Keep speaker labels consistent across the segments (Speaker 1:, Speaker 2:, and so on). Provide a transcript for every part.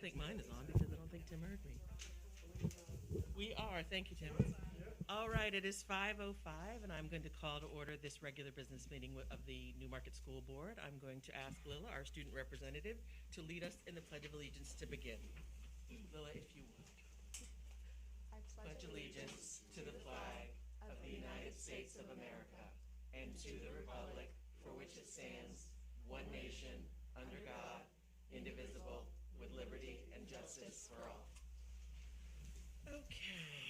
Speaker 1: think mine is on because I don't think Tim heard me. We are. Thank you, Tim. All right, it is 5:05, and I'm going to call to order this regular business meeting of the Newmarket School Board. I'm going to ask Lila, our student representative, to lead us in the Pledge of Allegiance to begin. Lila, if you would.
Speaker 2: I
Speaker 1: Pledge allegiance to the flag of the United States of America and to the republic for which it stands, one nation, under God, indivisible, with liberty and justice for all. Okay,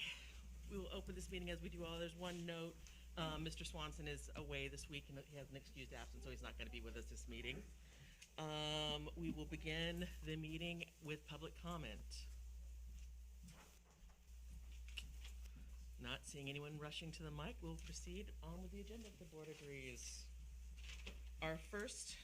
Speaker 1: we will open this meeting as we do all. There's one note. Mr. Swanson is away this week and he has an excused absence, so he's not going to be with us this meeting. We will begin the meeting with public comment. Not seeing anyone rushing to the mic, we'll proceed on with the agenda if the board agrees. Our first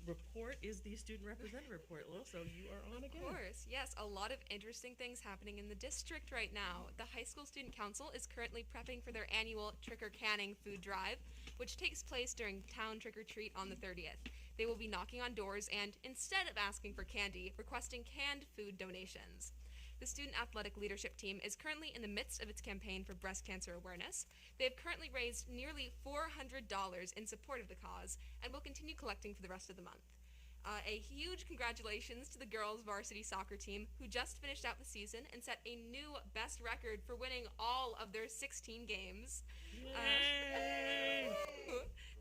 Speaker 1: report is the student representative report. Lil, so you are on again.
Speaker 2: Of course, yes, a lot of interesting things happening in the district right now. The high school student council is currently prepping for their annual trick-or-canning food drive, which takes place during town trick-or-treat on the 30th. They will be knocking on doors and, instead of asking for candy, requesting canned food donations. The student athletic leadership team is currently in the midst of its campaign for breast cancer awareness. They have currently raised nearly $400 in support of the cause and will continue collecting for the rest of the month. A huge congratulations to the girls varsity soccer team who just finished out the season and set a new best record for winning all of their 16 games.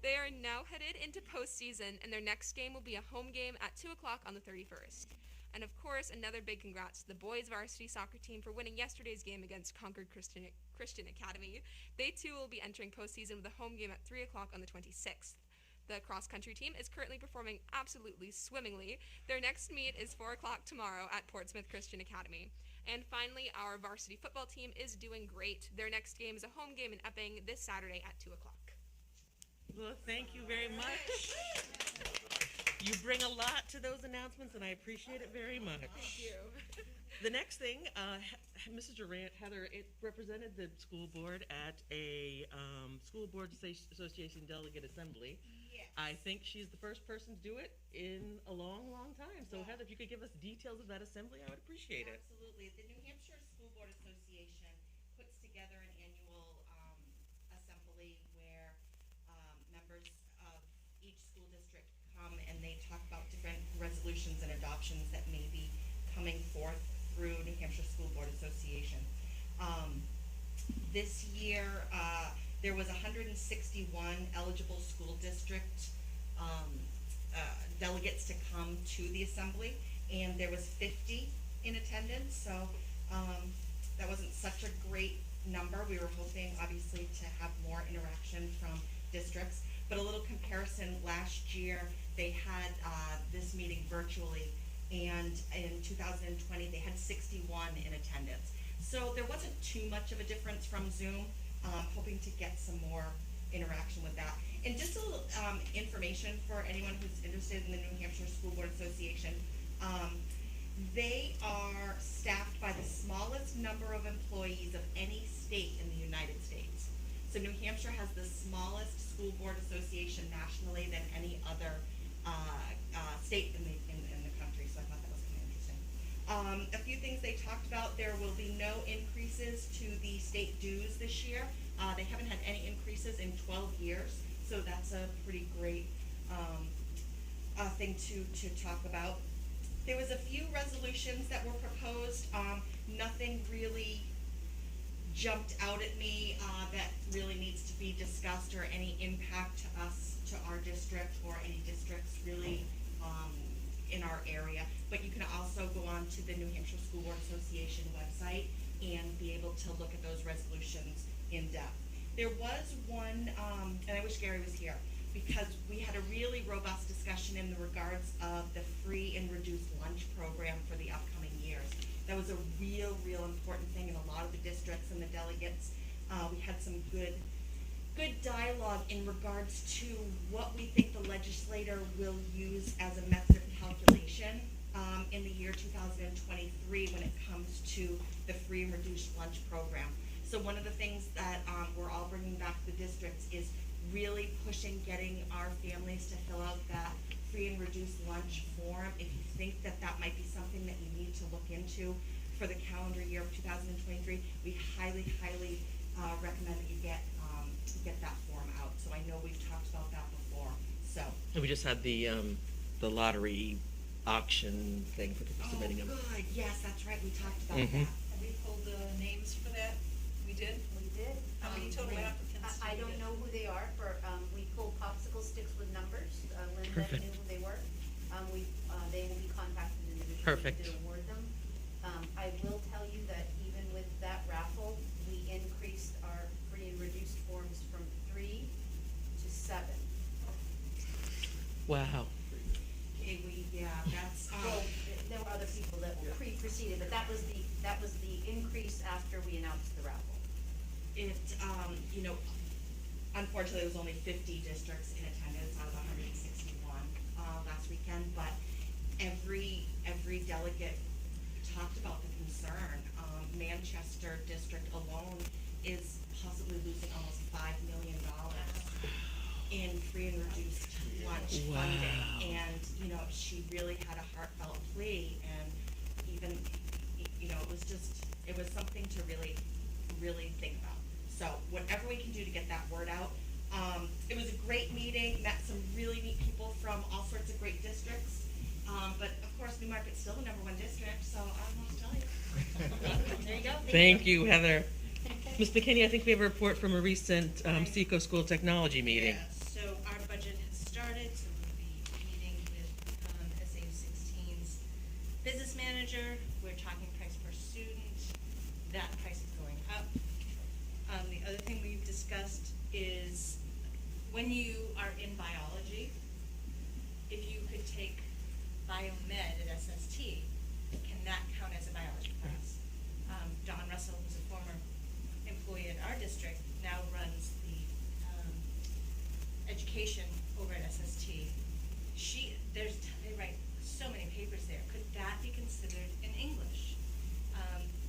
Speaker 2: They are now headed into postseason, and their next game will be a home game at 2 o'clock on the 31st. And of course, another big congrats to the boys varsity soccer team for winning yesterday's game against Concord Christian Academy. They too will be entering postseason with a home game at 3 o'clock on the 26th. The cross-country team is currently performing absolutely swimmingly. Their next meet is 4 o'clock tomorrow at Portsmouth Christian Academy. And finally, our varsity football team is doing great. Their next game is a home game in Epping this Saturday at 2 o'clock.
Speaker 1: Well, thank you very much. You bring a lot to those announcements, and I appreciate it very much.
Speaker 2: Thank you.
Speaker 1: The next thing, Mrs. Durant, Heather, it represented the school board at a School Board Association Delegate Assembly.
Speaker 3: Yes.
Speaker 1: I think she's the first person to do it in a long, long time. So, Heather, if you could give us details of that assembly, I would appreciate it.
Speaker 3: Absolutely. The New Hampshire School Board Association puts together an annual assembly where members of each school district come and they talk about different resolutions and adoptions that may be coming forth through New Hampshire School Board Association. This year, there was 161 eligible school district delegates to come to the assembly, and there was 50 in attendance, so that wasn't such a great number. We were hoping, obviously, to have more interaction from districts, but a little comparison, last year they had this meeting virtually, and in 2020 they had 61 in attendance. So there wasn't too much of a difference from Zoom. Hoping to get some more interaction with that. And just a little information for anyone who's interested in the New Hampshire School Board Association. They are staffed by the smallest number of employees of any state in the United States. So New Hampshire has the smallest school board association nationally than any other state in the country, so I thought that was kind of interesting. A few things they talked about: there will be no increases to the state dues this year. They haven't had any increases in 12 years, so that's a pretty great thing to talk about. There was a few resolutions that were proposed. Nothing really jumped out at me that really needs to be discussed or any impact to us, to our district, or any districts really in our area. But you can also go on to the New Hampshire School Board Association website and be able to look at those resolutions in depth. There was one, and I wish Gary was here, because we had a really robust discussion in the regards of the free and reduced lunch program for the upcoming years. That was a real important thing in a lot of the districts and the delegates. We had some good dialogue in regards to what we think the legislator will use as a method of calculation in the year 2023 when it comes to the free and reduced lunch program. So one of the things that we're all bringing back to the districts is really pushing getting our families to fill out that free and reduced lunch form. If you think that that might be something that you need to look into for the calendar year of 2023, we highly, highly recommend that you get that form out. So I know we've talked about that before, so.
Speaker 1: And we just had the lottery auction thing for people submitting them.
Speaker 3: Oh, good, yes, that's right, we talked about
Speaker 1: Mhm.
Speaker 3: that.
Speaker 4: Have we pulled the names for that? We did?
Speaker 5: We did.
Speaker 4: How many total
Speaker 3: Great.
Speaker 4: applicants?
Speaker 5: I
Speaker 4: did we
Speaker 5: don't
Speaker 4: get?
Speaker 5: know who they are we pulled popsicle sticks with numbers. Linda
Speaker 1: Perfect.
Speaker 5: knew who they were. They will be contacted individually
Speaker 1: Perfect.
Speaker 5: to award them. I will tell you that even with that raffle, we increased our free and reduced forms from 3 to 7.
Speaker 1: Wow.
Speaker 3: Okay, that's,
Speaker 5: Well, there were other people that were preceded, but that was the increase after we announced the raffle.
Speaker 3: it, you know, unfortunately, it was only 50 districts in attendance out of 161 last weekend, but every delegate talked about the concern. Manchester district alone is possibly losing almost $5 million in free and reduced lunch
Speaker 1: Wow.
Speaker 3: funding. And, you know, she really had a heartfelt plea, and even, you know, it was something to really, really think about. So whatever we can do to get that word out. It was a great meeting, met some really neat people from all sorts of great districts. But of course, Newmarket's still the #1 district, so I don't know what to tell you. There you go.
Speaker 1: Thank you, Heather. Ms. McKinney, I think we have a report from a recent SECO School Technology meeting.
Speaker 6: Yeah, so our budget has started, so we'll be meeting with SA 16's business manager. We're talking price per student. That price is going up. The other thing we've discussed is when you are in biology, if you could take biomed at SST, can that count as a biology class? Don Russell, who's a former employee at our district, now runs the education over at SST. They write so many papers there. Could that be considered in English?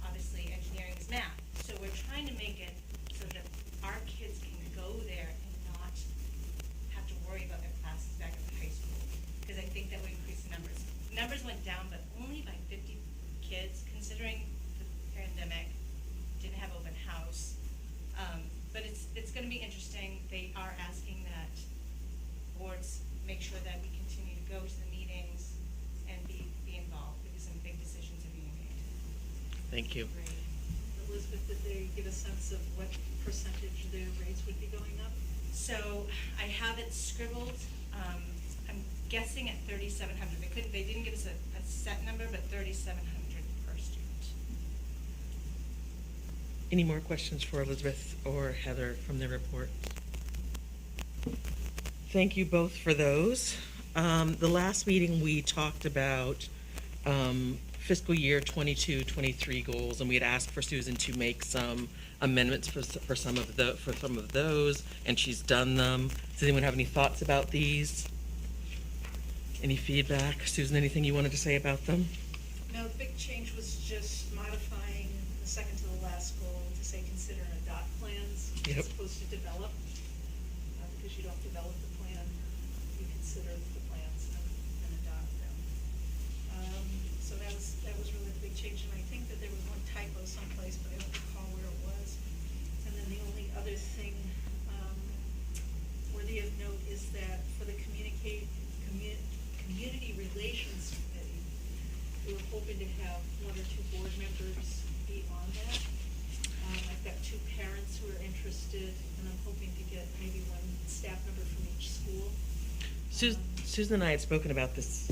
Speaker 6: Obviously, engineering is math. So we're trying to make it so that our kids can go there and not have to worry about their classes back at the high school. Because I think that would increase the numbers. Numbers went down, but only by 50 kids, considering the pandemic, didn't have open house. But it's gonna be interesting. They are asking that boards make sure that we continue to go to the meetings and be involved, because some big decisions are being made.
Speaker 1: Thank you.
Speaker 4: Great. Elizabeth, did they give a sense of what percentage their rates would be going up?
Speaker 6: So I have it scribbled. I'm guessing at 3,700. They didn't give us a set number, but 3,700 per student.
Speaker 1: Any more questions for Elizabeth or Heather from the report? Thank you both for those. The last meeting, we talked about fiscal year 22-23 goals, and we had asked for Susan to make some amendments for some of those, and she's done them. Does anyone have any thoughts about these? Any feedback? Susan, anything you wanted to say about them?
Speaker 4: No, the big change was just modifying the second to the last goal to say consider and adopt plans
Speaker 1: Yep.
Speaker 4: as opposed to develop. Because you don't develop the plan, you consider the plans and adopt them. So that was really the big change, and I think that there was one typo someplace, but I don't recall where it was. And then the only other thing worthy of note is that for the community relations committee, we were hoping to have 1 or 2 board members be on that. I've got 2 parents who are interested, and I'm hoping to get maybe 1 staff member from each school.
Speaker 1: Susan and I had spoken about this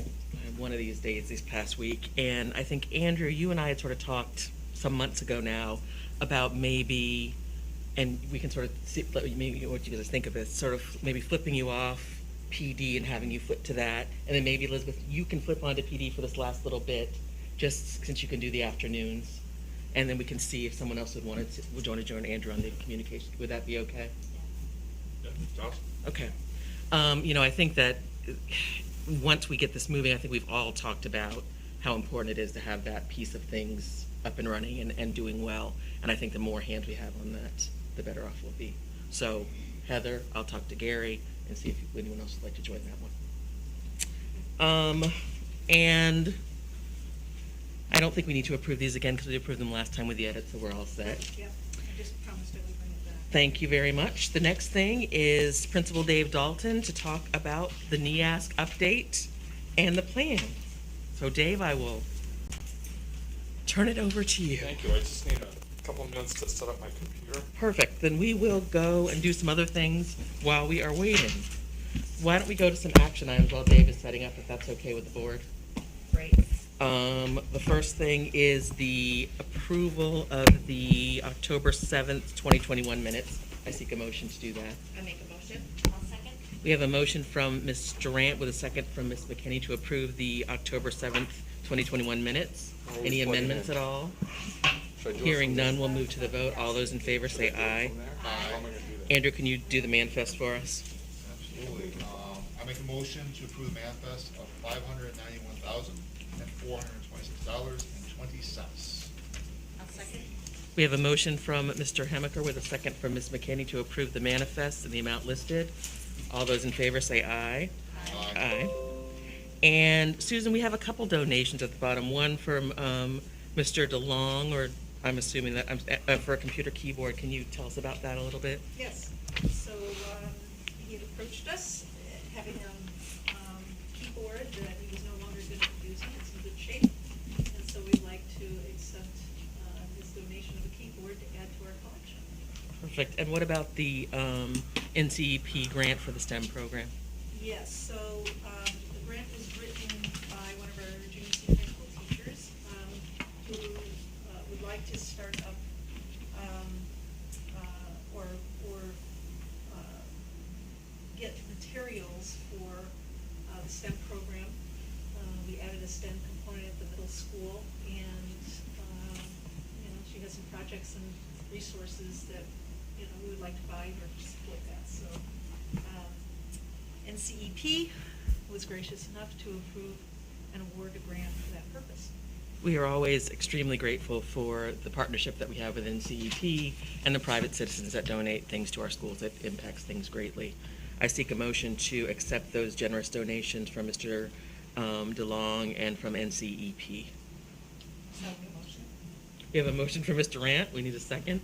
Speaker 1: one of these days, this past week, and I think, Andrew, you and I had sort of talked some months ago now about maybe, and we can sort of see maybe what you guys think of it, sort of maybe flipping you off PD and having you flip to that, and then maybe, Elizabeth, you can flip onto PD for this last little bit, just since you can do the afternoons, and then we can see if someone else would want to join Andrew on the communication. Would that be okay?
Speaker 7: Yeah, that's awesome.
Speaker 1: Okay. You know, I think that once we get this moving, I think we've all talked about how important it is to have that piece of things up and running and doing well. And I think the more hands we have on that, the better off we'll be. So, Heather, I'll talk to Gary and see if anyone else would like to join that one. And I don't think we need to approve these again because we approved them last time with the edits, so we're all set.
Speaker 4: Yep, I just promised I would bring it back.
Speaker 1: Thank you very much. The next thing is Principal Dave Dalton to talk about the NEASC update and the plan. So Dave, I will turn it over to you.
Speaker 7: Thank you. I just need a couple minutes to set up my computer.
Speaker 1: Perfect. Then we will go and do some other things while we are waiting. Why don't we go to some action items while Dave is setting up, if that's okay with the board?
Speaker 3: Great.
Speaker 1: The first thing is the approval of the October 7th, 2021 minutes. I seek a motion to do that.
Speaker 3: I make a motion.
Speaker 5: I'll second.
Speaker 1: We have a motion from Ms. Durant with a second from Ms. McKinney to approve the October 7th, 2021 minutes.
Speaker 7: Always
Speaker 1: Any
Speaker 7: plug it
Speaker 1: amendments
Speaker 7: in.
Speaker 1: at all?
Speaker 7: Should I do it
Speaker 1: Hearing
Speaker 7: from there?
Speaker 1: none, we'll move to the vote. All those in favor say
Speaker 7: Should I do it
Speaker 1: aye.
Speaker 7: from there? How am I gonna do that?
Speaker 1: Andrew, can you do the manifest for us?
Speaker 8: Absolutely. I make a motion to approve the manifest of $591,426.20.
Speaker 3: I'll second.
Speaker 1: We have a motion from Mr. Hemaker with a second from Ms. McKinney to approve the manifest in the amount listed. All those in favor say aye. Aye. And Susan, we have a couple donations at the bottom. One from Mr. DeLong, or I'm assuming that, for a computer keyboard. Can you tell us about that a little bit?
Speaker 4: Yes, so, he had approached us, having a, keyboard that he was no longer good at using, it's in good shape. And so we'd like to accept, his donation of a keyboard to add to our collection.
Speaker 1: Perfect. And what about the NCEP grant for the STEM program?
Speaker 4: Yes, so, the grant was written by one of our junior senior high school teachers, who, would like to start up, get materials for, the STEM program. We added a STEM component at the middle school, and, she has some projects and resources that, we would like to buy or support that, so. NCEP was gracious enough to approve and award a grant for that purpose.
Speaker 1: We are always extremely grateful for the partnership that we have with NCEP and the private citizens that donate things to our schools. It impacts things greatly. I seek a motion to accept those generous donations from Mr. DeLong and from NCEP.
Speaker 3: Motion.
Speaker 1: We have a motion from Mr. Rant. We need a second.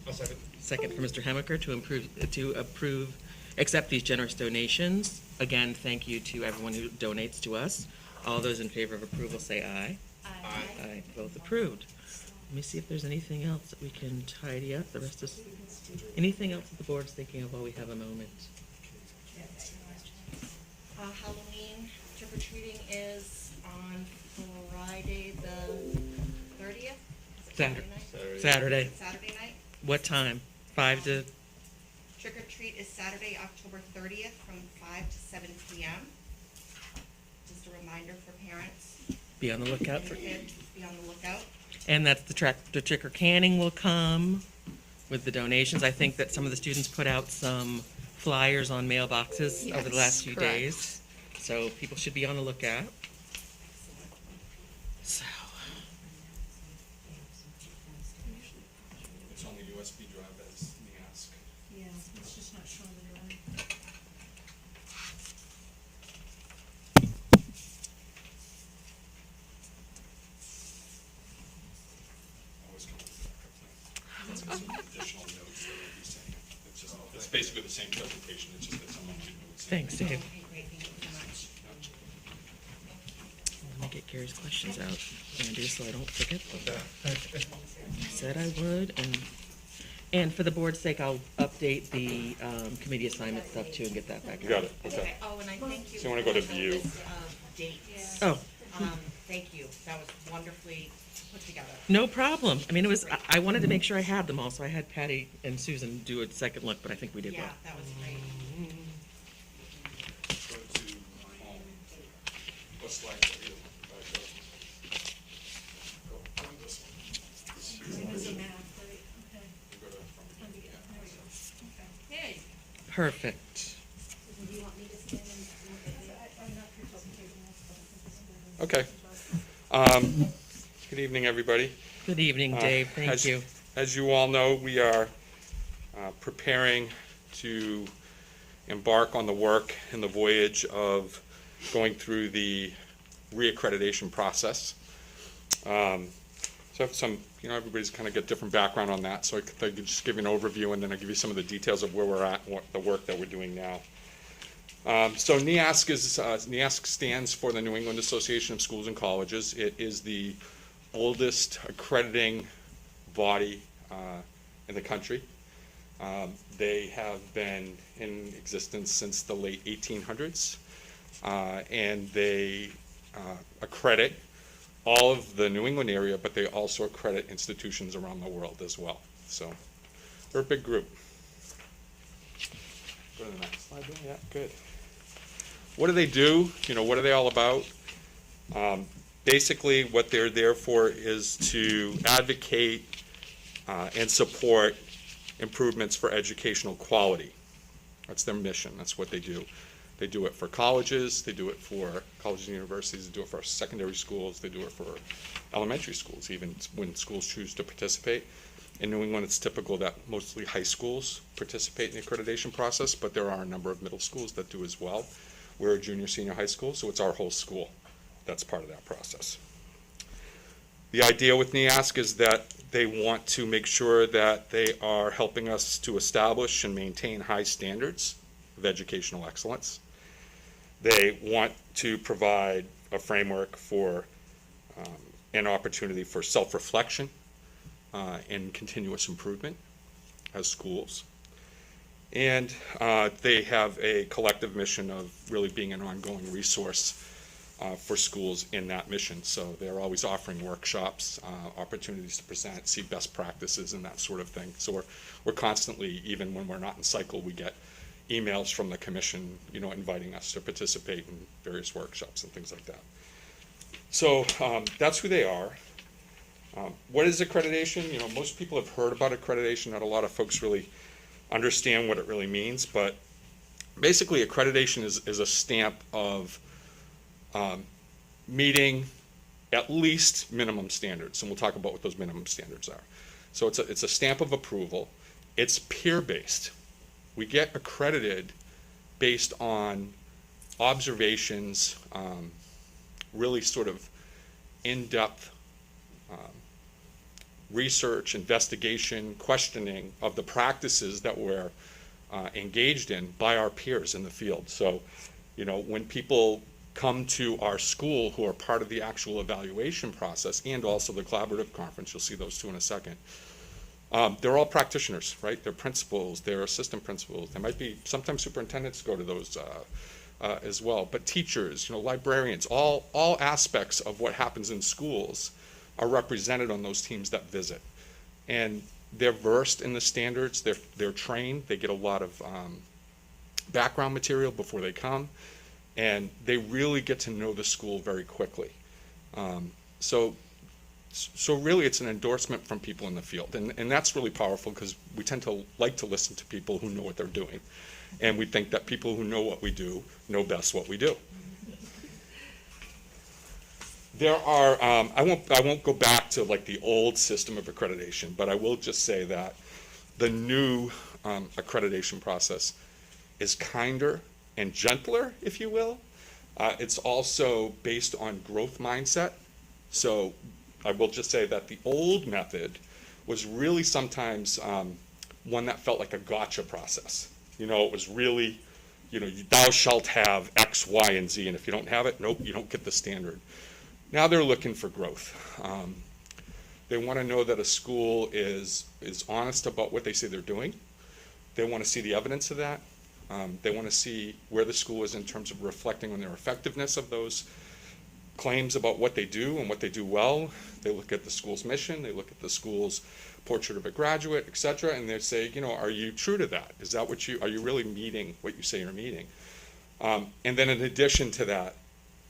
Speaker 8: I'll second.
Speaker 1: Second from Mr. Hemaker to approve, accept these generous donations. Again, thank you to everyone who donates to us. All those in favor of approval say aye.
Speaker 8: Aye.
Speaker 1: Aye, both approved. Let me see if there's anything else that we can tidy up. The rest is, anything else that the board's thinking of while we have a moment?
Speaker 3: Halloween trick-or-treating is on Friday the 30th? Is it
Speaker 1: Saturday.
Speaker 3: night?
Speaker 1: Saturday.
Speaker 3: Saturday night.
Speaker 1: What time? 5 to,
Speaker 3: Trick-or-treat is Saturday, October 30th, from 5 to 7 p.m. Just a reminder for parents
Speaker 1: be on the lookout
Speaker 3: and
Speaker 1: for,
Speaker 3: kids, be on the lookout.
Speaker 1: and that's the tricker canning will come with the donations. I think that some of the students put out some flyers on mailboxes over the last few
Speaker 2: correct.
Speaker 1: days. So people should be on the lookout. So,
Speaker 7: It's on the USB drive as NEASC.
Speaker 4: Yeah, it's just not showing the drawing.
Speaker 7: Always come with backup thing. It's some additional notes that we'll be saying. It's basically the same presentation, it's just that some of the notes.
Speaker 1: thanks, Dave.
Speaker 3: Okay, great, thank you so much.
Speaker 1: Let me get Gary's questions out, Andrew, so I don't forget them. I said I would, and for the board's sake, I'll update the committee assignment stuff too and get that back.
Speaker 7: You got it, okay.
Speaker 3: Okay, oh, and I thank you.
Speaker 7: So you wanna go to
Speaker 3: for the
Speaker 7: view?
Speaker 3: list of dates.
Speaker 1: Oh,
Speaker 3: Thank you, that was wonderfully put together.
Speaker 1: no problem. I mean, it was, I wanted to make sure I had them all, so I had Patty and Susan do a second look, but I think we did
Speaker 3: Yeah,
Speaker 1: well.
Speaker 3: that was great.
Speaker 7: Go to, what's like, go this one.
Speaker 4: It was a map, right? Okay.
Speaker 7: You go to from
Speaker 4: There we go. Okay.
Speaker 3: Yay.
Speaker 1: Perfect.
Speaker 5: Do you want me to stand and look at it?
Speaker 7: Okay. Good evening, everybody.
Speaker 1: Good evening, Dave. Thank
Speaker 7: As-
Speaker 1: you.
Speaker 7: As you all know, we are preparing to embark on the work and the voyage of going through the reaccreditation process. So I have some, everybody's kind of got different background on that, so I could just give you an overview, and then I'll give you some of the details of where we're at and what the work that we're doing now. So NEASC stands for the New England Association of Schools and Colleges. It is the oldest accrediting body in the country. They have been in existence since the late 1800s, and they accredit all of the New England area, but they also accredit institutions around the world as well. So they're a big group. Go to the next slide. Yeah, good. What do they do? What are they all about? Basically, what they're there for is to advocate and support improvements for educational quality. That's their mission. That's what they do. They do it for colleges. They do it for colleges and universities. They do it for secondary schools. They do it for elementary schools, even when schools choose to participate. In New England, it's typical that mostly high schools participate in the accreditation process, but there are a number of middle schools that do as well. We're a junior, senior high school, so it's our whole school that's part of that process. The idea with NEASC is that they want to make sure that they are helping us to establish and maintain high standards of educational excellence. They want to provide a framework for an opportunity for self-reflection and continuous improvement as schools. And they have a collective mission of really being an ongoing resource for schools in that mission. So they're always offering workshops, opportunities to present, see best practices and that sort of thing. So we're constantly, even when we're not in cycle, we get emails from the commission, inviting us to participate in various workshops and things like that. So that's who they are. What is accreditation? Most people have heard about accreditation. Not a lot of folks really understand what it really means, but basically accreditation is a stamp of meeting at least minimum standards, and we'll talk about what those minimum standards are. So it's a stamp of approval. It's peer-based. We get accredited based on observations, really sort of in-depth research, investigation, questioning of the practices that we're engaged in by our peers in the field. So, when people come to our school who are part of the actual evaluation process and also the collaborative conference, you'll see those two in a second, they're all practitioners, right? They're principals, they're assistant principals. There might be, sometimes superintendents go to those as well, but teachers, librarians, all aspects of what happens in schools are represented on those teams that visit. And they're versed in the standards, they're trained, they get a lot of background material before they come, and they really get to know the school very quickly. So really it's an endorsement from people in the field, and that's really powerful because we tend to like to listen to people who know what they're doing. And we think that people who know what we do know best what we do. There are, I won't go back to like the old system of accreditation, but I will just say that the new accreditation process is kinder and gentler, if you will. It's also based on growth mindset. So I will just say that the old method was really sometimes one that felt like a gotcha process. It was really, thou shalt have X, Y, and Z, and if you don't have it, nope, you don't get the standard. Now they're looking for growth. They want to know that a school is honest about what they say they're doing. They want to see the evidence of that. They want to see where the school is in terms of reflecting on their effectiveness of those claims about what they do and what they do well. They look at the school's mission, they look at the school's portrait of a graduate, etc., and they say, are you true to that? Is that are you really meeting what you say you're meeting? And then in addition to that,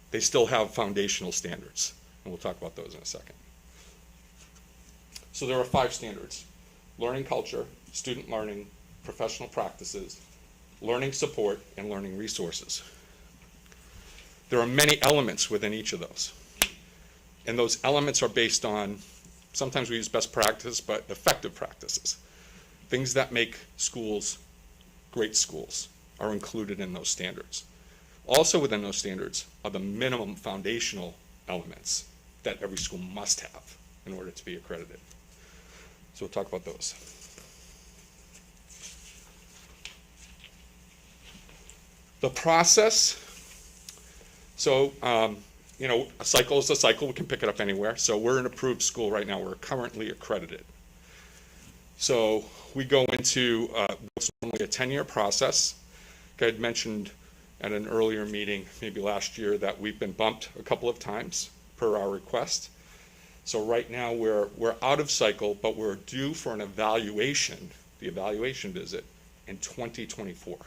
Speaker 7: they still have foundational standards, and we'll talk about those in a second. So there are 5 standards: learning culture, student learning, professional practices, learning support, and learning resources. There are many elements within each of those. And those elements are based on, sometimes we use best practice, but effective practices. Things that make schools great schools are included in those standards. Also within those standards are the minimum foundational elements that every school must have in order to be accredited. So we'll talk about those. The process, so, a cycle is a cycle. We can pick it up anywhere. So we're an approved school right now. We're currently accredited. So we go into what's normally a 10-year process. I had mentioned at an earlier meeting, maybe last year, that we've been bumped a couple of times per our request. So right now we're out of cycle, but we're due for an evaluation, the evaluation visit, in 2024.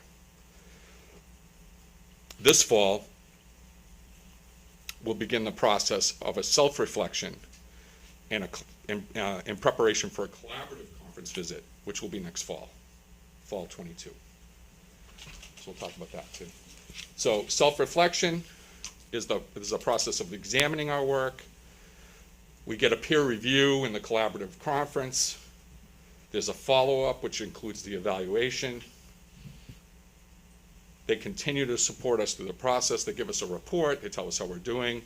Speaker 7: This fall, we'll begin the process of a self-reflection and in preparation for a collaborative conference visit, which will be next fall 22. So we'll talk about that too. So self-reflection is the process of examining our work. We get a peer review in the collaborative conference. There's a follow-up, which includes the evaluation. They continue to support us through the process. They give us a report. They tell us how we're doing,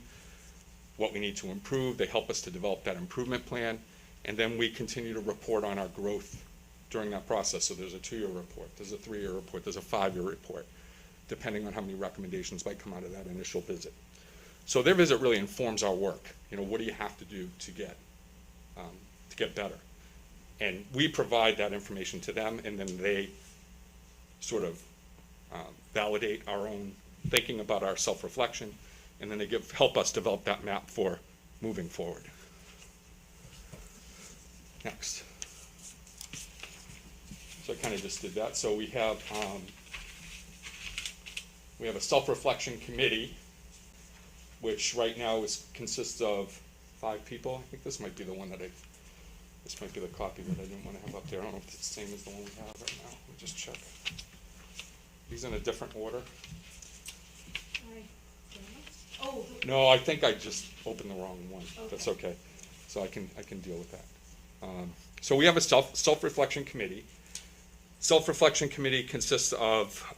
Speaker 7: what we need to improve. They help us to develop that improvement plan. And then we continue to report on our growth during that process. So there's a 2-year report, there's a 3-year report, there's a 5-year report, depending on how many recommendations might come out of that initial visit. So their visit really informs our work. What do you have to do to get better? And we provide that information to them, and then they sort of validate our own thinking about our self-reflection, and then they help us develop that map for moving forward. Next. So I kind of just did that. So we have a self-reflection committee, which right now consists of 5 people. I think this might be the one this might be the copy that I didn't want to have up there. I don't know if it's the same as the one we have right now. Let me just check. These in a different order.
Speaker 4: Oh,
Speaker 7: No, I think I just opened the wrong one.
Speaker 4: Okay.
Speaker 7: That's okay. So I can deal with that. So we have a self-reflection committee. Self-reflection committee consists of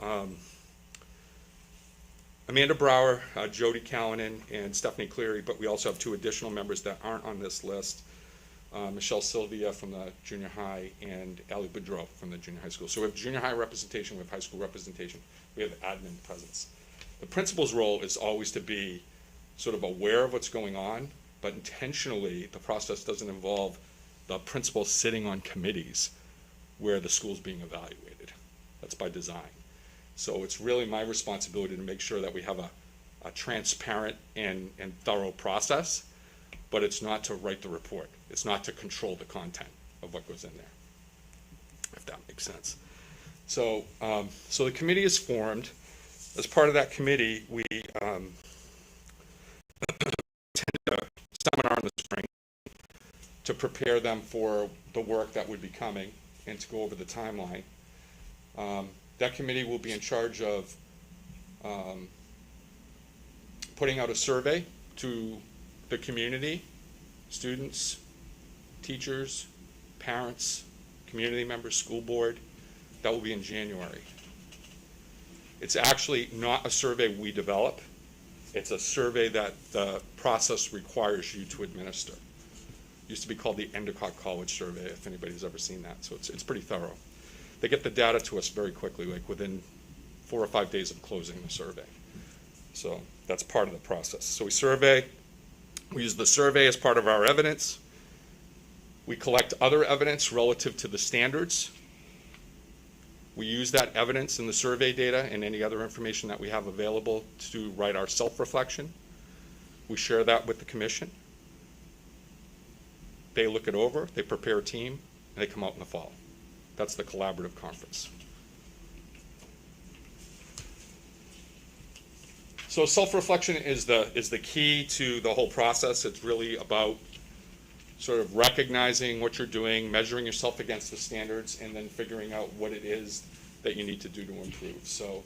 Speaker 7: Amanda Brower, Jody Callanan, and Stephanie Cleary, but we also have 2 additional members that aren't on this list. Michelle Sylvia from the junior high and Ali Boudreau from the junior high school. So we have junior high representation, we have high school representation, we have admin presence. The principal's role is always to be sort of aware of what's going on, but intentionally the process doesn't involve the principal sitting on committees where the school's being evaluated. That's by design. So it's really my responsibility to make sure that we have a transparent and thorough process, but it's not to write the report. It's not to control the content of what goes in there, if that makes sense. So, so the committee is formed. As part of that committee, we attended a seminar in the spring to prepare them for the work that would be coming and to go over the timeline. That committee will be in charge of putting out a survey to the community, students, teachers, parents, community members, school board. That will be in January. It's actually not a survey we develop. It's a survey that the process requires you to administer. It used to be called the Endicott College Survey, if anybody's ever seen that. So it's pretty thorough. They get the data to us very quickly, like within 4 or 5 days of closing the survey. So that's part of the process. So we survey. We use the survey as part of our evidence. We collect other evidence relative to the standards. We use that evidence in the survey data and any other information that we have available to write our self-reflection. We share that with the commission. They look it over, they prepare a team, and they come out in the fall. That's the collaborative conference. So self-reflection is the key to the whole process. It's really about sort of recognizing what you're doing, measuring yourself against the standards, and then figuring out what it is that you need to do to improve. So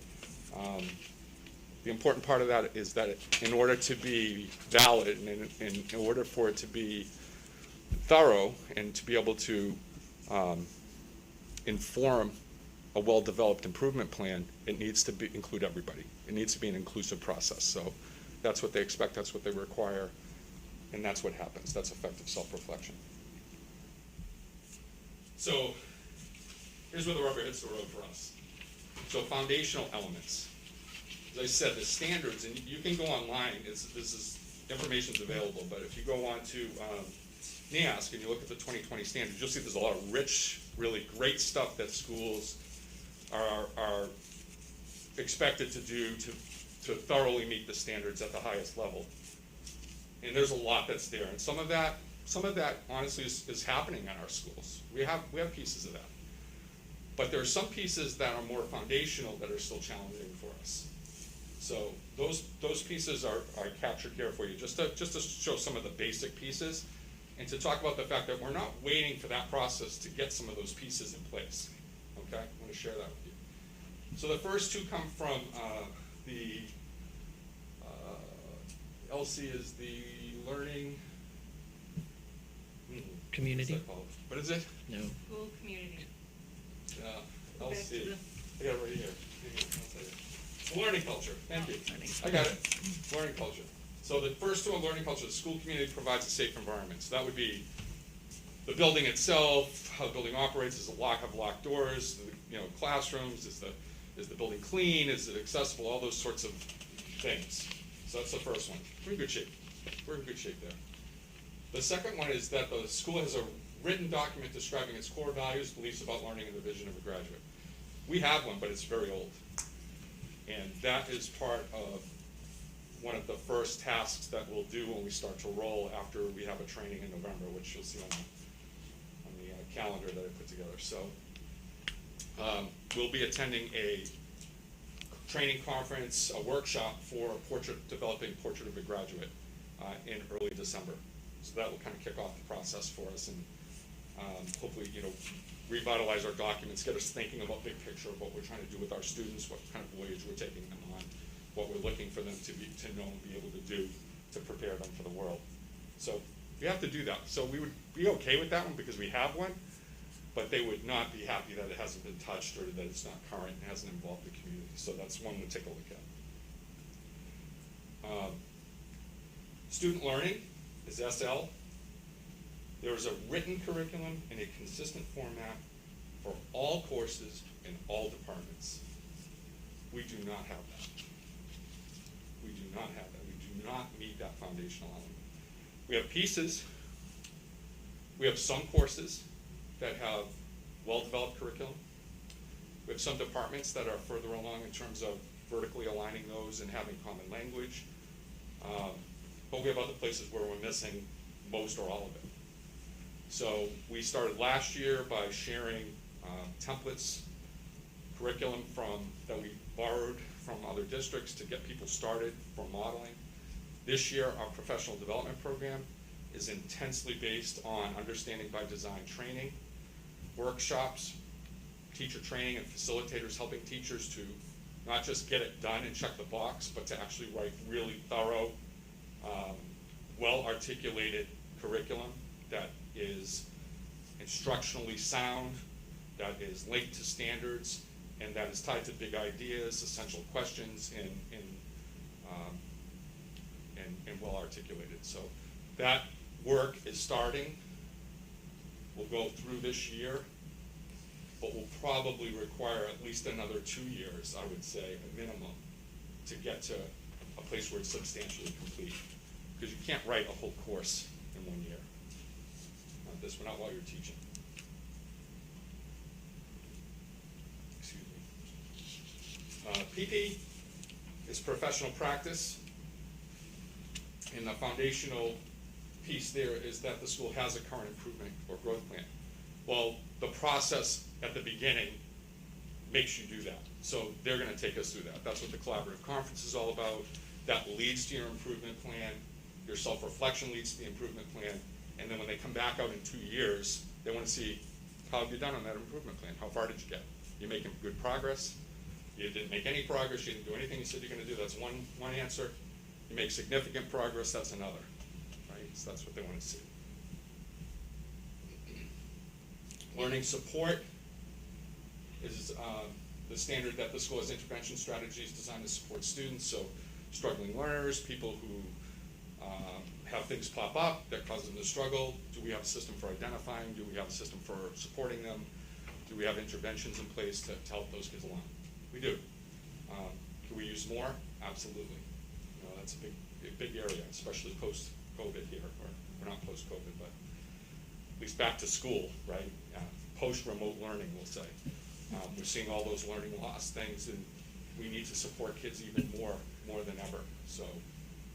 Speaker 7: the important part of that is that in order to be valid and in order for it to be thorough and to be able to inform a well-developed improvement plan, it needs to include everybody. It needs to be an inclusive process. So that's what they expect, that's what they require, and that's what happens. That's effective self-reflection. So here's where the rubber hits the road for us. So foundational elements. As I said, the standards, and you can go online, information's available, but if you go on to NEASC and you look at the 2020 standards, you'll see there's a lot of rich, really great stuff that schools are expected to do to thoroughly meet the standards at the highest level. And there's a lot that's there, and some of that honestly is happening in our schools. We have pieces of that. But there are some pieces that are more foundational that are still challenging for us. So those pieces are captured here for you, just to show some of the basic pieces, and to talk about the fact that we're not waiting for that process to get some of those pieces in place. Okay, I want to share that with you. So the first two come from the LC is the learning
Speaker 1: Community?
Speaker 7: what's that called? What is it?
Speaker 1: No.
Speaker 6: School community.
Speaker 4: Go back to
Speaker 7: LC.
Speaker 4: the-
Speaker 7: I got it right here. Hang on, I'll tell you. Learning culture. Thank you.
Speaker 1: Learning.
Speaker 7: I got it. Learning culture. So the first two on learning culture, the school community provides a safe environment. So that would be the building itself, how the building operates. Does it have locked doors? Classrooms. Is the building clean? Is it accessible? All those sorts of things. So that's the first one. We're in good shape. We're in good shape there. The second one is that the school has a written document describing its core values, beliefs about learning, and the vision of a graduate. We have one, but it's very old. And that is part of one of the first tasks that we'll do when we start to roll after we have a training in November, which you'll see on the calendar that I put together. So we'll be attending a training conference, a workshop for developing Portrait of a Graduate in early December. So that will kind of kick off the process for us, and hopefully, revitalize our documents, get us thinking about big picture of what we're trying to do with our students, what kind of voyage we're taking them on, what we're looking for them to know and be able to do to prepare them for the world. So we have to do that. So we would be okay with that one because we have one, but they would not be happy that it hasn't been touched or that it's not current and hasn't involved the community. So that's one to take a look at. Student learning is SL. There is a written curriculum in a consistent format for all courses in all departments. We do not have that. We do not have that. We do not meet that foundational element. We have pieces. We have some courses that have well-developed curriculum. We have some departments that are further along in terms of vertically aligning those and having common language. But we have other places where we're missing most or all of it. So we started last year by sharing templates, curriculum that we borrowed from other districts to get people started for modeling. This year, our professional development program is intensely based on understanding by design training, workshops, teacher training, and facilitators helping teachers to not just get it done and check the box, but to actually write really thorough, well-articulated curriculum that is instructionally sound, that is linked to standards, and that is tied to big ideas, essential questions, and well articulated. So that work is starting. We'll go through this year, but will probably require at least another 2 years, I would say, a minimum, to get to a place where it's substantially complete. Because you can't write a whole course in 1 year. We're not while you're teaching. Excuse me. PP is professional practice. And the foundational piece there is that the school has a current improvement or growth plan. Well, the process at the beginning makes you do that. So they're going to take us through that. That's what the collaborative conference is all about. That leads to your improvement plan. Your self-reflection leads to the improvement plan. And then when they come back out in 2 years, they want to see, how have you done on that improvement plan? How far did you get? You making good progress? You didn't make any progress, you didn't do anything you said you're going to do. That's one answer. You make significant progress, that's another. Right? So that's what they want to see. Learning support is the standard that the school has intervention strategies designed to support students, so struggling learners, people who have things pop up that cause them to struggle. Do we have a system for identifying? Do we have a system for supporting them? Do we have interventions in place to help those kids along? We do. Can we use more? Absolutely. You know, that's a big area, especially post-COVID here, or not post-COVID, but at least back to school, right? Post-remote learning, we'll say. We're seeing all those learning loss things, and we need to support kids even more than ever. So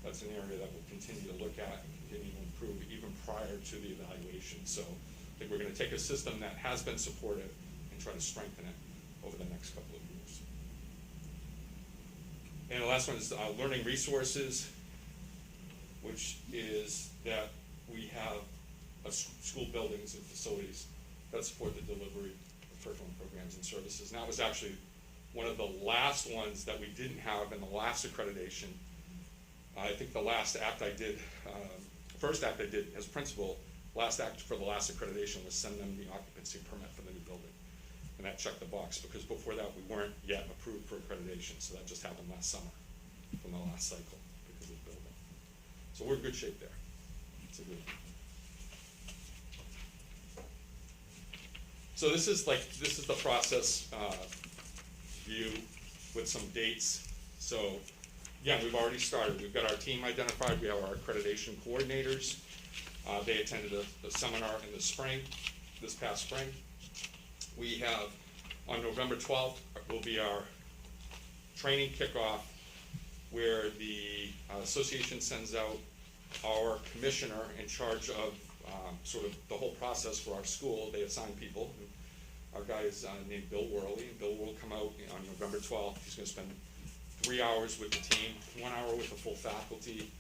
Speaker 7: that's an area that we'll continue to look at and continue to improve even prior to the evaluation. So I think we're going to take a system that has been supportive and try to strengthen it over the next couple of years. And the last one is learning resources, which is that we have school buildings and facilities that support the delivery of curriculum programs and services. And that was actually one of the last ones that we didn't have in the last accreditation. I think the last act I did, first act I did as principal, last act for the last accreditation was send them the occupancy permit for the new building. And that checked the box, because before that we weren't yet approved for accreditation, so that just happened last summer from the last cycle because of the building. So we're in good shape there. It's a good one. So this is the process view with some dates. So yeah, we've already started. We've got our team identified. We have our accreditation coordinators. They attended a seminar in the spring, this past spring. We have, on November 12th, will be our training kickoff, where the association sends out our commissioner in charge of sort of the whole process for our school. They assign people. Our guy is named Bill Worley, and Bill will come out on November 12th. He's going to spend 3 hours with the team, 1 hour with the full faculty.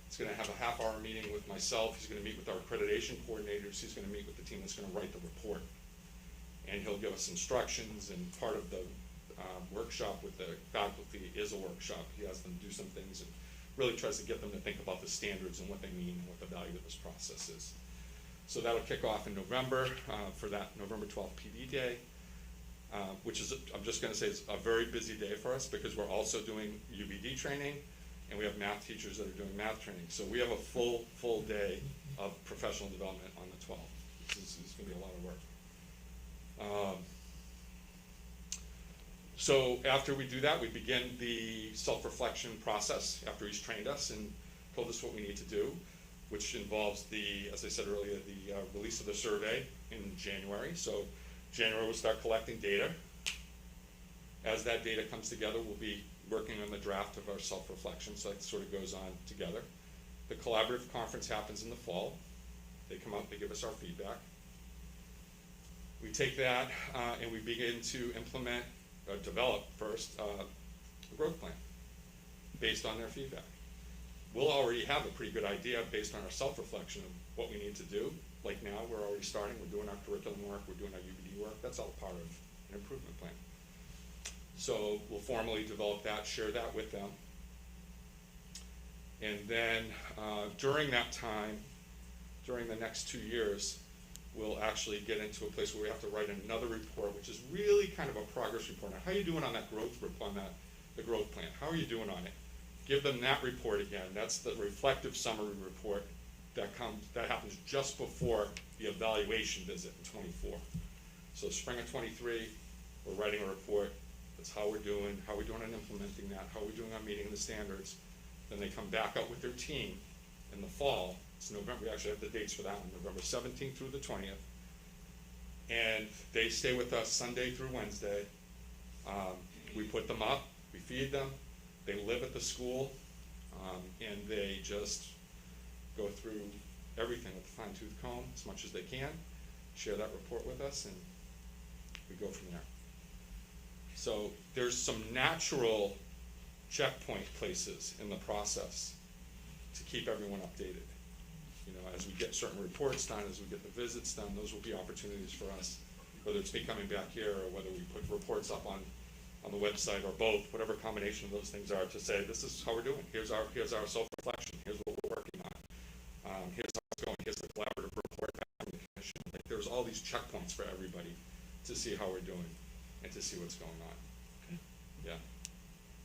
Speaker 7: He's going to have a half-hour meeting with myself. He's going to meet with our accreditation coordinators. He's going to meet with the team that's going to write the report. And he'll give us instructions, and part of the workshop with the faculty is a workshop. He has them do some things and really tries to get them to think about the standards and what they mean and what the value of this process is. So that'll kick off in November for that November 12th PD day, which is, I'm just going to say, it's a very busy day for us, because we're also doing UBD training, and we have math teachers that are doing math training. So we have a full day of professional development on the 12th. This is going to be a lot of work. So after we do that, we begin the self-reflection process after he's trained us and told us what we need to do, which involves the, as I said earlier, the release of the survey in January. So January we'll start collecting data. As that data comes together, we'll be working on the draft of our self-reflection, so that sort of goes on together. The collaborative conference happens in the fall. They come out, they give us our feedback. We take that and we begin to implement, develop first, a growth plan based on their feedback. We'll already have a pretty good idea based on our self-reflection of what we need to do. Like now, we're already starting, we're doing our curriculum work, we're doing our UBD work. That's all part of an improvement plan. So we'll formally develop that, share that with them. And then during that time, during the next 2 years, we'll actually get into a place where we have to write another report, which is really kind of a progress report. Now, how are you doing on that growth, the growth plan? How are you doing on it? Give them that report again. That's the reflective summary report that happens just before the evaluation visit in 24. So spring of 23, we're writing a report. That's how we're doing on implementing that, how we're doing on meeting the standards. Then they come back out with their team in the fall. It's November, we actually have the dates for that one, November 17th through the 20th. And they stay with us Sunday through Wednesday. We put them up, we feed them, they live at the school, and they just go through everything with a fine-tooth comb as much as they can, share that report with us, and we go from there. So there's some natural checkpoint places in the process to keep everyone updated. You know, as we get certain reports done, as we get the visits done, those will be opportunities for us, whether it's me coming back here or whether we put reports up on the website or both, whatever combination of those things are, to say, this is how we're doing. Here's our self-reflection. Here's what we're working on. Here's how it's going. Here's the collaborative report back from the commission. Like, there's all these checkpoints for everybody to see how we're doing and to see what's going on. Yeah.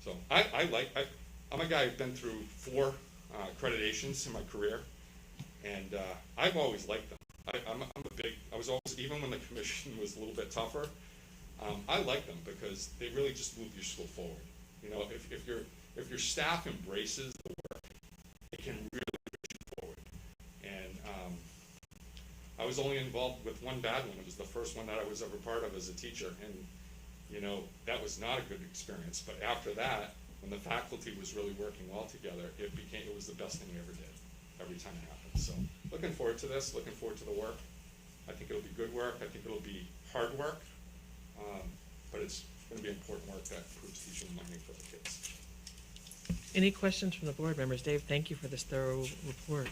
Speaker 7: So I'm a guy who's been through 4 accreditations in my career, and I've always liked them. I was always, even when the commission was a little bit tougher, I like them because they really just move your school forward. You know, if your staff embraces the work, it can really push you forward. And I was only involved with one bad one. It was the first one that I was ever part of as a teacher, and you know, that was not a good experience. But after that, when the faculty was really working well together, it was the best thing we ever did every time it happened. So looking forward to this, looking forward to the work. I think it'll be good work. I think it'll be hard work, but it's going to be important work that improves teaching and learning for the kids.
Speaker 1: Any questions from the board members? Dave, thank you for this thorough report.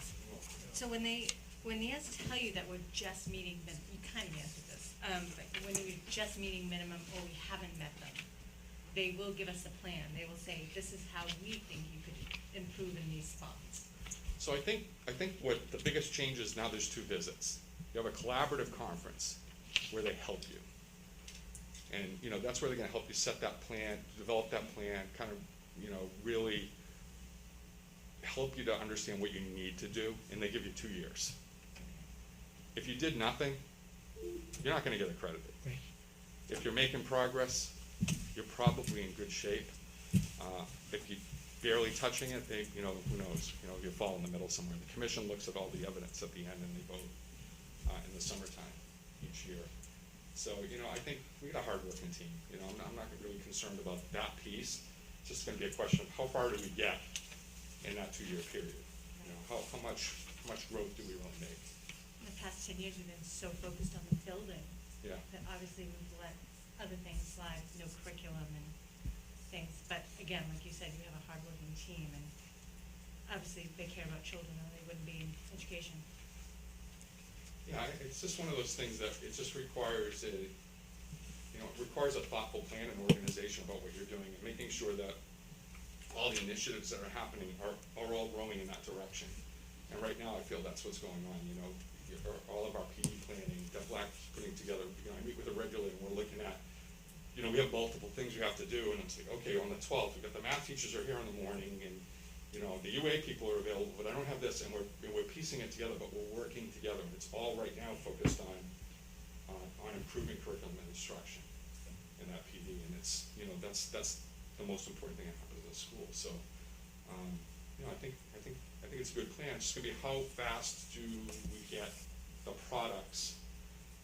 Speaker 6: So when they tell you that we're just meeting, you kind of answered this, but when we're just meeting minimum or we haven't met them, they will give us a plan. They will say, this is how we think you could improve in these spots.
Speaker 7: So I think what the biggest change is now there's 2 visits. You have a collaborative conference where they help you. And, you know, that's where they're gonna help you set that plan, develop that plan, kind of, you know, really help you to understand what you need to do, and they give you 2 years. If you did nothing, you're not gonna get accredited.
Speaker 1: Right.
Speaker 7: If you're making progress, you're probably in good shape. If you're barely touching it, you know, who knows? You know, you fall in the middle somewhere. The commission looks at all the evidence at the end and they vote in the summertime each year. So, you know, I think we got a hardworking team. You know, I'm not really concerned about that piece. It's just gonna be a question of how far do we get in that 2-year period? You know, how much growth do we really make?
Speaker 6: In the past 10 years, we've been so focused on the building.
Speaker 7: Yeah.
Speaker 6: That obviously we've let other things slide, no curriculum and things. But again, like you said, you have a hardworking team, and obviously if they care about children, or they wouldn't be in education.
Speaker 7: Yeah, it's just one of those things that it just requires it requires a thoughtful plan and organization about what you're doing, and making sure that all the initiatives that are happening are all rowing in that direction. And right now, I feel that's what's going on. You know, all of our PD planning that Black's putting together. You know, I meet with her regularly, and we're looking at, you know, we have multiple things we have to do, and it's like, okay, on the 12th, we've got the math teachers are here in the morning, and you know, the UA people are available, but I don't have this, and we're piecing it together, but we're working together. And it's all right now focused on improving curriculum and instruction in that PD, and it's, you know, that's the most important thing that happens in the school. So, you know, I think it's a good plan. It's just gonna be how fast do we get the products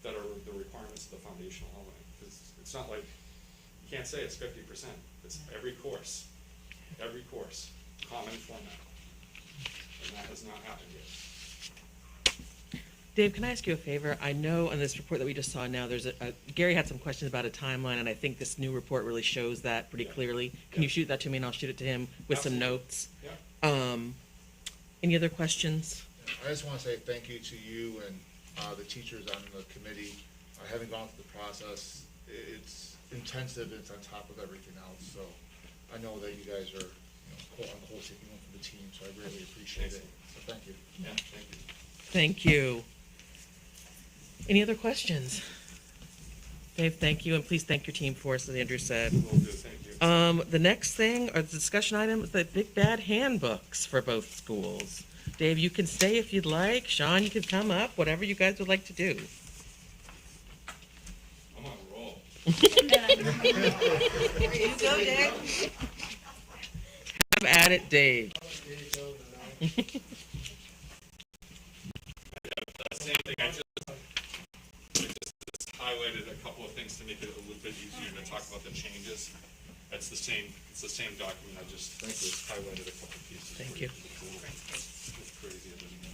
Speaker 7: that are the requirements of the foundational element, because it's not like, you can't say it's 50%. It's every course, common format, and that has not happened yet.
Speaker 1: Dave, can I ask you a favor? I know on this report that we just saw now, there's Gary had some questions about a timeline, and I think this new report really shows that pretty clearly. Can you shoot that to me, and I'll shoot it to him with some notes?
Speaker 7: Yeah.
Speaker 1: Any other questions?
Speaker 8: I just want to say thank you to you and the teachers on the committee. Having gone through the process, it's intensive, it's on top of everything else. So I know that you guys are, you know, quote unquote taking one for the team, so I really appreciate it. So thank you.
Speaker 7: Yeah, thank you.
Speaker 1: Thank you. Any other questions? Dave, thank you, and please thank your team for us, as Andrew said.
Speaker 7: Will do, thank you.
Speaker 1: The next thing are the discussion items, the big bad handbooks for both schools. Dave, you can stay if you'd like. Sean, you can come up, whatever you guys would like to do.
Speaker 7: I'm on a roll.
Speaker 3: You go, Dave.
Speaker 1: Have at it, Dave.
Speaker 7: Same thing, I just highlighted a couple of things to make it a little bit easier to talk about the changes. It's the same document, I just highlighted a couple pieces.
Speaker 1: Thank you.
Speaker 7: It's crazy, I didn't know.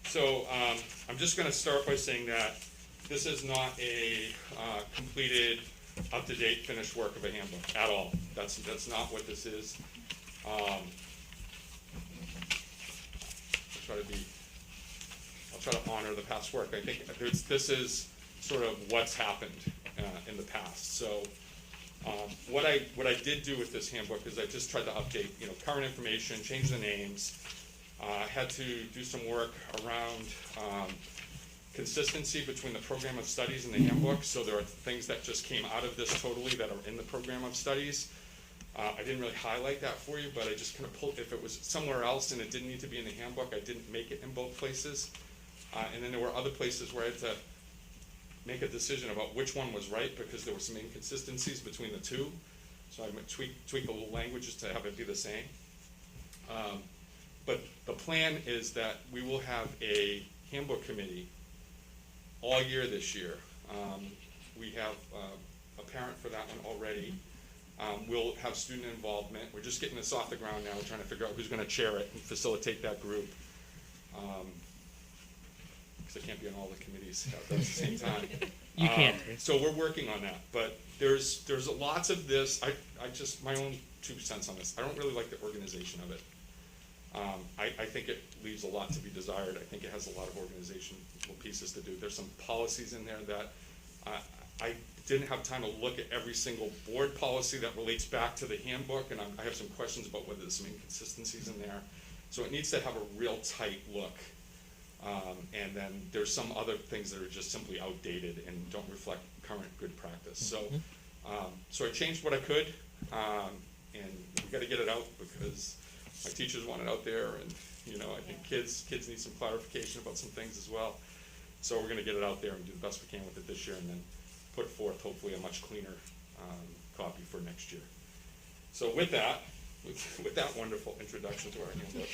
Speaker 7: So I'm just going to start by saying that this is not a completed, up-to-date, finished work of a handbook at all. That's not what this is. I'll try to honor the past work. I think this is sort of what's happened in the past. So what I did do with this handbook is I just tried to update, you know, current information, change the names, Had to do some work around consistency between the program of studies and the handbook. So there are things that just came out of this totally that are in the program of studies. I didn't really highlight that for you, but I just kind of pulled, if it was somewhere else and it didn't need to be in the handbook, I didn't make it in both places. And then there were other places where I had to make a decision about which one was right because there were some inconsistencies between the two. So I tweaked the little languages to have it be the same. But the plan is that we will have a handbook committee all year this year. We have a parent for that one already. We'll have student involvement. We're just getting this off the ground now. We're trying to figure out who's going to chair it and facilitate that group. Because I can't be on all the committees at the same time.
Speaker 1: You can't.
Speaker 7: So we're working on that. But there's lots of this. I just, my own 2 cents on this. I don't really like the organization of it. I think it leaves a lot to be desired. I think it has a lot of organizational pieces to do. There's some policies in there that I didn't have time to look at every single board policy that relates back to the handbook, and I have some questions about whether there's some inconsistencies in there. So it needs to have a real tight look. And then there's some other things that are just simply outdated and don't reflect current good practice. So, so I changed what I could, and we got to get it out because my teachers want it out there, and I think kids need some clarification about some things as well. So we're going to get it out there and do the best we can with it this year, and then put forth hopefully a much cleaner copy for next year. So with that wonderful introduction to our handbook,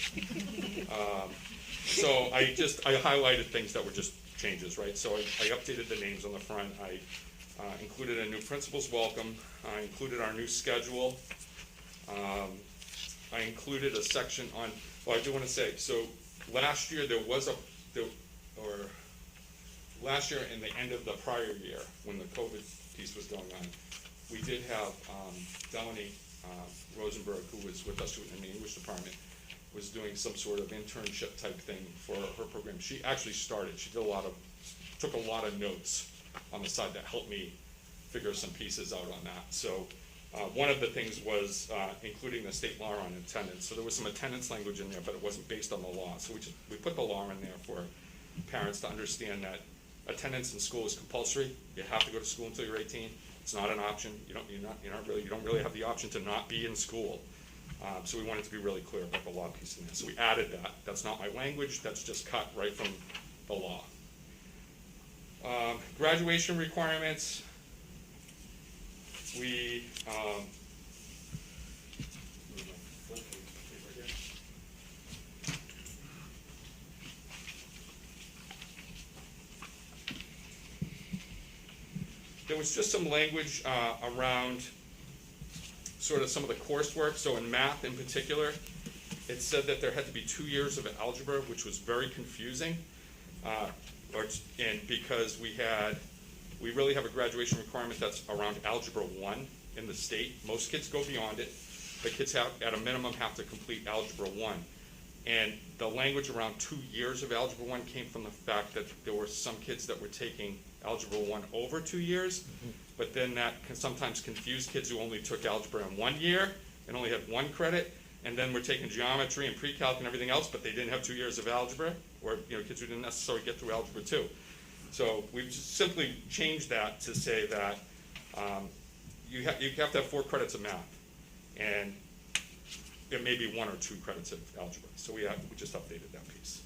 Speaker 7: so I highlighted things that were just changes, right? So I updated the names on the front. I included a new principal's welcome. I included our new schedule. I included a section on, well, I do want to say, so last year last year in the end of the prior year, when the COVID piece was going on, we did have Delaney Rosenberg, who was with us in the English department, was doing some sort of internship type thing for her program. She actually started, she did took a lot of notes on the side that helped me figure some pieces out on that. So one of the things was including the state law on attendance. So there was some attendance language in there, but it wasn't based on the law. So we put the law in there for parents to understand that attendance in school is compulsory. You have to go to school until you're 18. It's not an option. You don't really have the option to not be in school. So we wanted to be really clear about the law piece in there. So we added that. That's not my language. That's just cut right from the law. Graduation requirements. We there was just some language around sort of some of the coursework. So in math in particular, it said that there had to be 2 years of algebra, which was very confusing. And because we really have a graduation requirement that's around Algebra 1 in the state. Most kids go beyond it. The kids at a minimum have to complete Algebra 1. And the language around 2 years of Algebra 1 came from the fact that there were some kids that were taking Algebra 1 over 2 years, but then that can sometimes confuse kids who only took Algebra in 1 year and only had 1 credit, and then were taking geometry and pre-calc and everything else, but they didn't have 2 years of algebra, or kids who didn't necessarily get through Algebra 2. So we've just simply changed that to say that you have to have 4 credits of math, and it may be 1 or 2 credits of algebra. So we just updated that piece.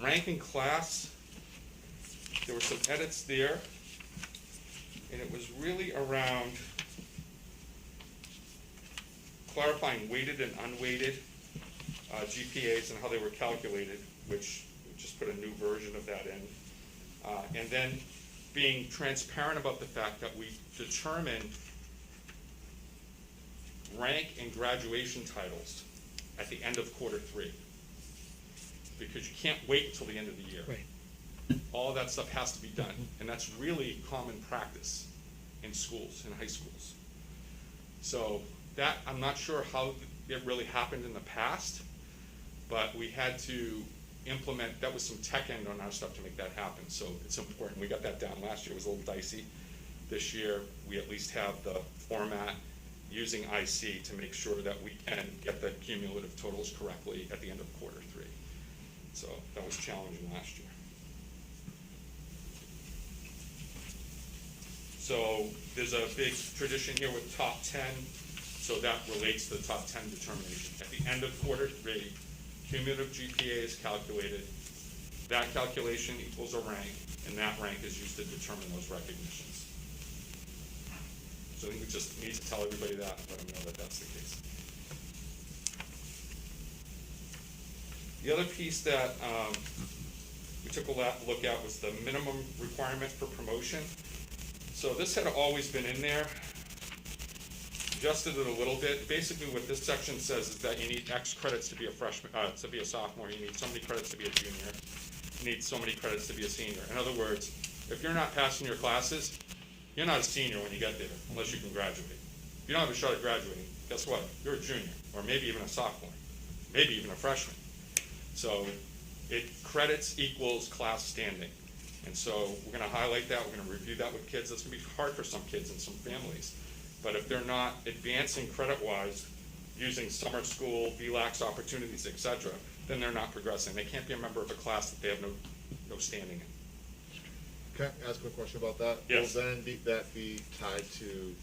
Speaker 7: Rank in class, there were some edits there, and it was really around clarifying weighted and unweighted GPAs and how they were calculated, which we just put a new version of that in. And then being transparent about the fact that we determined rank and graduation titles at the end of quarter 3. Because you can't wait until the end of the year.
Speaker 1: Right.
Speaker 7: All of that stuff has to be done. And that's really common practice in schools, in high schools. So that, I'm not sure how it really happened in the past, but we had to implement, that was some tech end on our stuff to make that happen. So it's important. We got that down last year. It was a little dicey. This year, we at least have the format using IC to make sure that we can get the cumulative totals correctly at the end of quarter 3. So that was challenging last year. So there's a big tradition here with top 10. So that relates to the top 10 determination. At the end of quarter 3, cumulative GPA is calculated. That calculation equals a rank, and that rank is used to determine those recognitions. So I think we just need to tell everybody that and let them know that that's the case. The other piece that we took a look at was the minimum requirement for promotion. So this had always been in there. Adjusted it a little bit. Basically what this section says is that you need X credits to be a freshman, to be a sophomore. You need so many credits to be a junior. You need so many credits to be a senior. In other words, if you're not passing your classes, you're not a senior when you get there, unless you can graduate. If you don't have a shot at graduating, guess what? You're a junior, or maybe even a sophomore, maybe even a freshman. So credits equals class standing. And so we're going to highlight that. We're going to review that with kids. That's going to be hard for some kids and some families. But if they're not advancing credit-wise using summer school, VLAX opportunities, et cetera, then they're not progressing. They can't be a member of a class that they have no standing in.
Speaker 8: Can I ask a question about that?
Speaker 7: Yes.
Speaker 8: Will then that be tied to,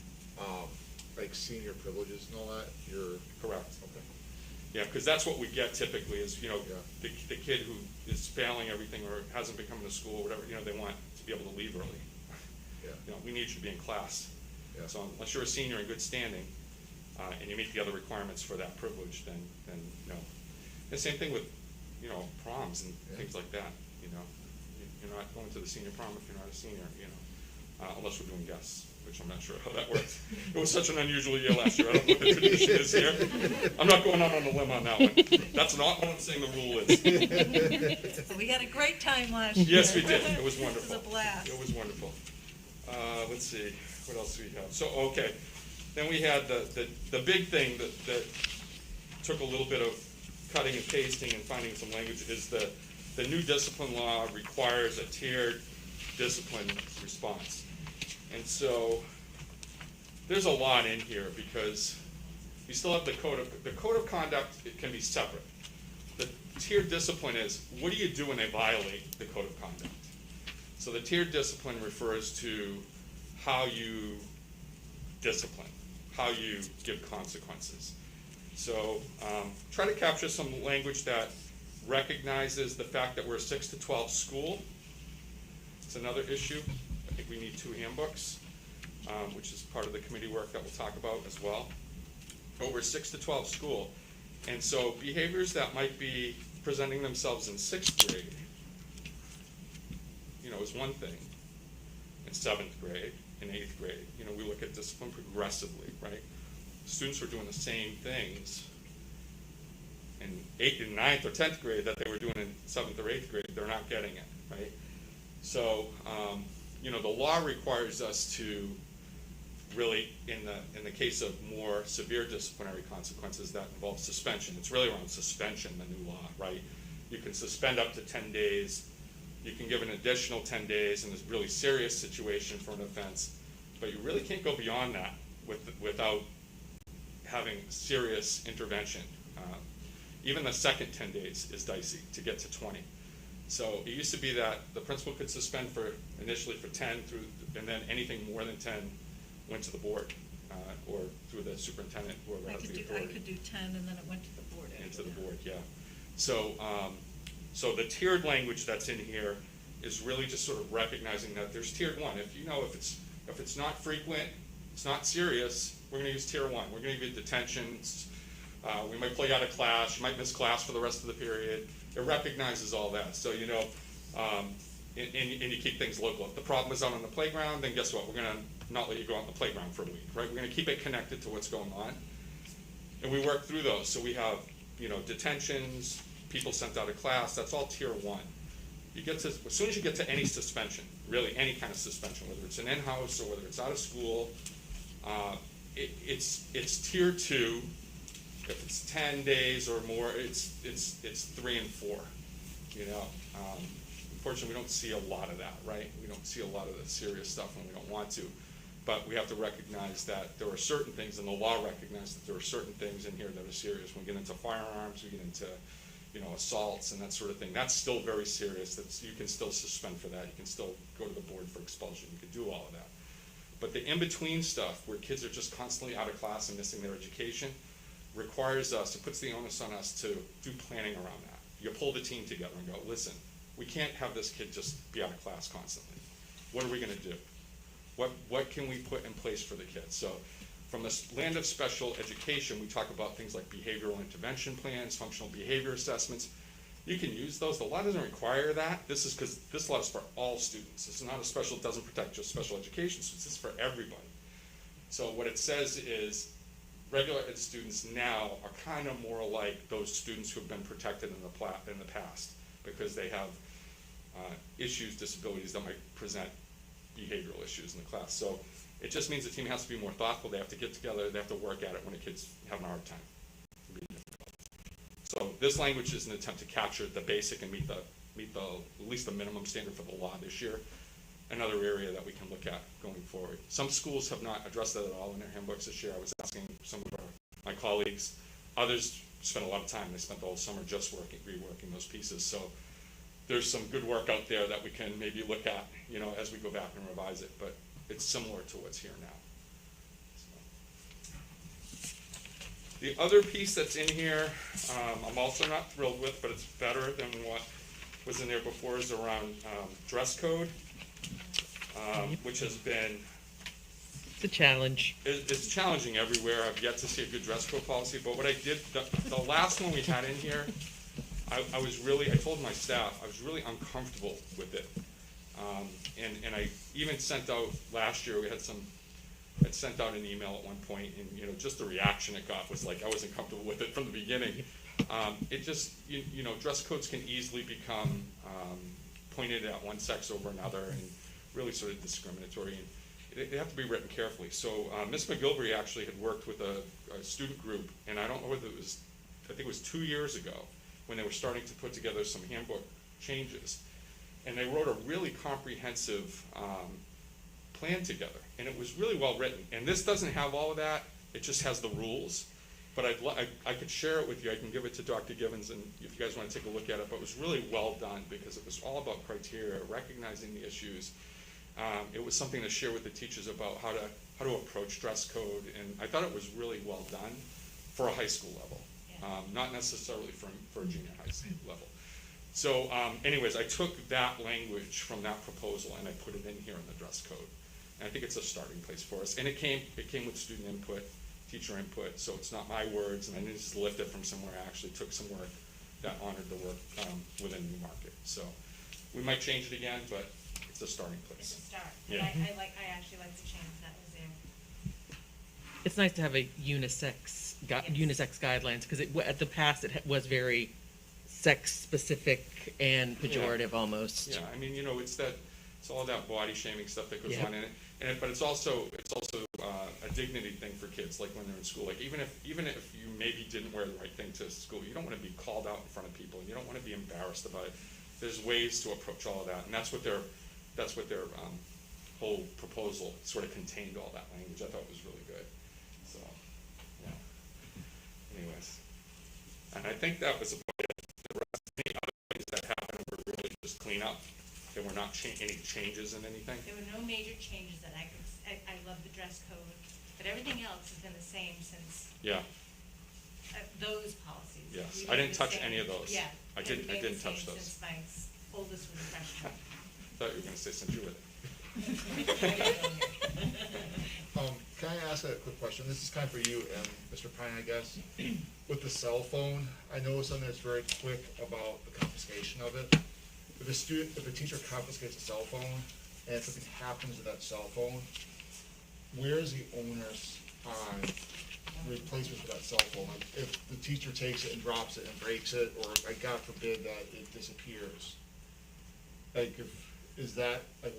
Speaker 8: like senior privileges and all that?
Speaker 7: Correct.
Speaker 8: Okay.
Speaker 7: Yeah, because that's what we get typically is,
Speaker 8: Yeah.
Speaker 7: the kid who is failing everything or hasn't been coming to school or whatever, they want to be able to leave early.
Speaker 8: Yeah.
Speaker 7: We need you to be in class.
Speaker 8: Yeah.
Speaker 7: So unless you're a senior in good standing, and you meet the other requirements for that privilege, then no. The same thing with, proms and things like that, You're not going to the senior prom if you're not a senior, unless we're doing guests, which I'm not sure how that works. It was such an unusual year last year. I don't know what the tradition is here. I'm not going out on a limb on that one. That's not what I'm saying the rule is.
Speaker 4: We had a great time last year.
Speaker 7: Yes, we did. It was wonderful.
Speaker 4: It was a blast.
Speaker 7: It was wonderful. Let's see, what else do we have? So, okay, then we had the big thing that took a little bit of cutting and pasting and finding some language is the new discipline law requires a tiered discipline response. And so there's a lot in here because we still have the code of conduct. It can be separate. The tiered discipline is, what do you do when they violate the code of conduct? So the tiered discipline refers to how you discipline, how you give consequences. So try to capture some language that recognizes the fact that we're a 6 to 12 school. It's another issue. I think we need 2 handbooks, which is part of the committee work that we'll talk about as well. But we're a 6 to 12 school. And so behaviors that might be presenting themselves in 6th grade, is one thing. In 7th grade, in 8th grade, we look at discipline progressively, right? Students were doing the same things in 8th and 9th or 10th grade that they were doing in 7th or 8th grade. They're not getting it, right? So, the law requires us to really, in the case of more severe disciplinary consequences, that involves suspension. It's really around suspension, the new law, right? You can suspend up to 10 days. You can give an additional 10 days in this really serious situation for an offense, but you really can't go beyond that without having serious intervention. Even the second 10 days is dicey to get to 20. So it used to be that the principal could suspend initially for 10 and then anything more than 10 went to the board or through the superintendent, whoever has the authority.
Speaker 4: I could do 10 and then it went to the board.
Speaker 7: Into the board, yeah. So, so the tiered language that's in here is really just sort of recognizing that there's tiered 1. If it's not frequent, it's not serious, we're going to use tier 1. We're going to give you detentions. We might play out of class. You might miss class for the rest of the period. It recognizes all that. So, and you keep things local. If the problem is out on the playground, then guess what? We're going to not let you go out on the playground for a week, right? We're going to keep it connected to what's going on. And we work through those. So we have, detentions, people sent out of class. That's all tier 1. As soon as you get to any suspension, really any kind of suspension, whether it's an in-house or whether it's out of school, it's tier 2. If it's 10 days or more, it's 3 and 4. Unfortunately, we don't see a lot of that, right? We don't see a lot of the serious stuff when we don't want to. But we have to recognize that there are certain things, and the law recognizes that there are certain things in here that are serious. When we get into firearms, we get into, assaults and that sort of thing. That's still very serious. You can still suspend for that. You can still go to the board for expulsion. You can do all of that. But the in-between stuff, where kids are just constantly out of class and missing their education, requires us, it puts the onus on us to do planning around that. You pull the team together and go, listen, we can't have this kid just be out of class constantly. What are we gonna do? What can we put in place for the kids? So from the land of special education, we talk about things like behavioral intervention plans, functional behavior assessments. You can use those. The law doesn't require that. This is because this law is for all students. It's not a special, it doesn't protect just special education students. It's for everybody. So what it says is regular ed students now are kind of more like those students who have been protected in the past because they have issues, disabilities that might present behavioral issues in the class. So it just means the team has to be more thoughtful. They have to get together. They have to work at it when a kid's having a hard time. So this language is an attempt to capture the basic and meet the at least the minimum standard for the law this year. Another area that we can look at going forward. Some schools have not addressed that at all in their handbooks this year. I was asking some of my colleagues. Others spent a lot of time. They spent the whole summer just reworking those pieces. So there's some good work out there that we can maybe look at, as we go back and revise it. But it's similar to what's here now. The other piece that's in here, I'm also not thrilled with, but it's better than what was in there before, is around dress code, which has been...
Speaker 1: It's a challenge.
Speaker 7: It's challenging everywhere. I've yet to see a good dress code policy, but what I did, the last one we had in here, I told my staff, I was really uncomfortable with it. And I even sent out, last year, I'd sent out an email at one point, and just the reaction it got was like I wasn't comfortable with it from the beginning. It just, dress codes can easily become pointed at one sex over another and really sort of discriminatory. And they have to be written carefully. So Ms. McGilvery actually had worked with a student group, and I don't know whether I think it was 2 years ago when they were starting to put together some handbook changes. And they wrote a really comprehensive plan together, and it was really well written. And this doesn't have all of that, it just has the rules. But I could share it with you. I can give it to Dr. Givens, and if you guys want to take a look at it. But it was really well done because it was all about criteria, recognizing the issues. It was something to share with the teachers about how to approach dress code, and I thought it was really well done for a high school level, not necessarily for a junior high school level. So anyways, I took that language from that proposal and I put it in here in the dress code. And I think it's a starting place for us. And it came with student input, teacher input, so it's not my words, and I didn't just lift it from somewhere. I actually took some work that honored the work within Newmarket. So we might change it again, but it's a starting place.
Speaker 6: It's a start.
Speaker 7: Yeah.
Speaker 6: I actually like the change that was there.
Speaker 1: It's nice to have a unisex guidelines, because at the past it was very sex-specific and pejorative almost.
Speaker 7: Yeah, I mean, it's all that body shaming stuff that goes on in it. But it's also a dignity thing for kids, like when they're in school. Like even if you maybe didn't wear the right thing to school, you don't want to be called out in front of people, and you don't want to be embarrassed about it. There's ways to approach all of that, and that's what their whole proposal sort of contained, all that language. I thought was really good. So, yeah. Anyways, and I think that was about it. The rest, any other things that happened were really just clean up. There were not any changes in anything.
Speaker 6: There were no major changes that I love the dress code, but everything else has been the same since those policies.
Speaker 7: Yes, I didn't touch any of those.
Speaker 6: Yeah.
Speaker 7: I didn't touch those.
Speaker 6: Since my oldest was a freshman.
Speaker 7: Thought you were going to say since you were there.
Speaker 8: Can I ask a quick question? This is kind of for you and Mr. Pine, I guess. With the cell phone, I know something that's very quick about the confiscation of it. If a teacher confiscates a cell phone and something happens to that cell phone, where is the onus on replacement for that cell phone? Like if the teacher takes it and drops it and breaks it, or like God forbid that it disappears, like is that like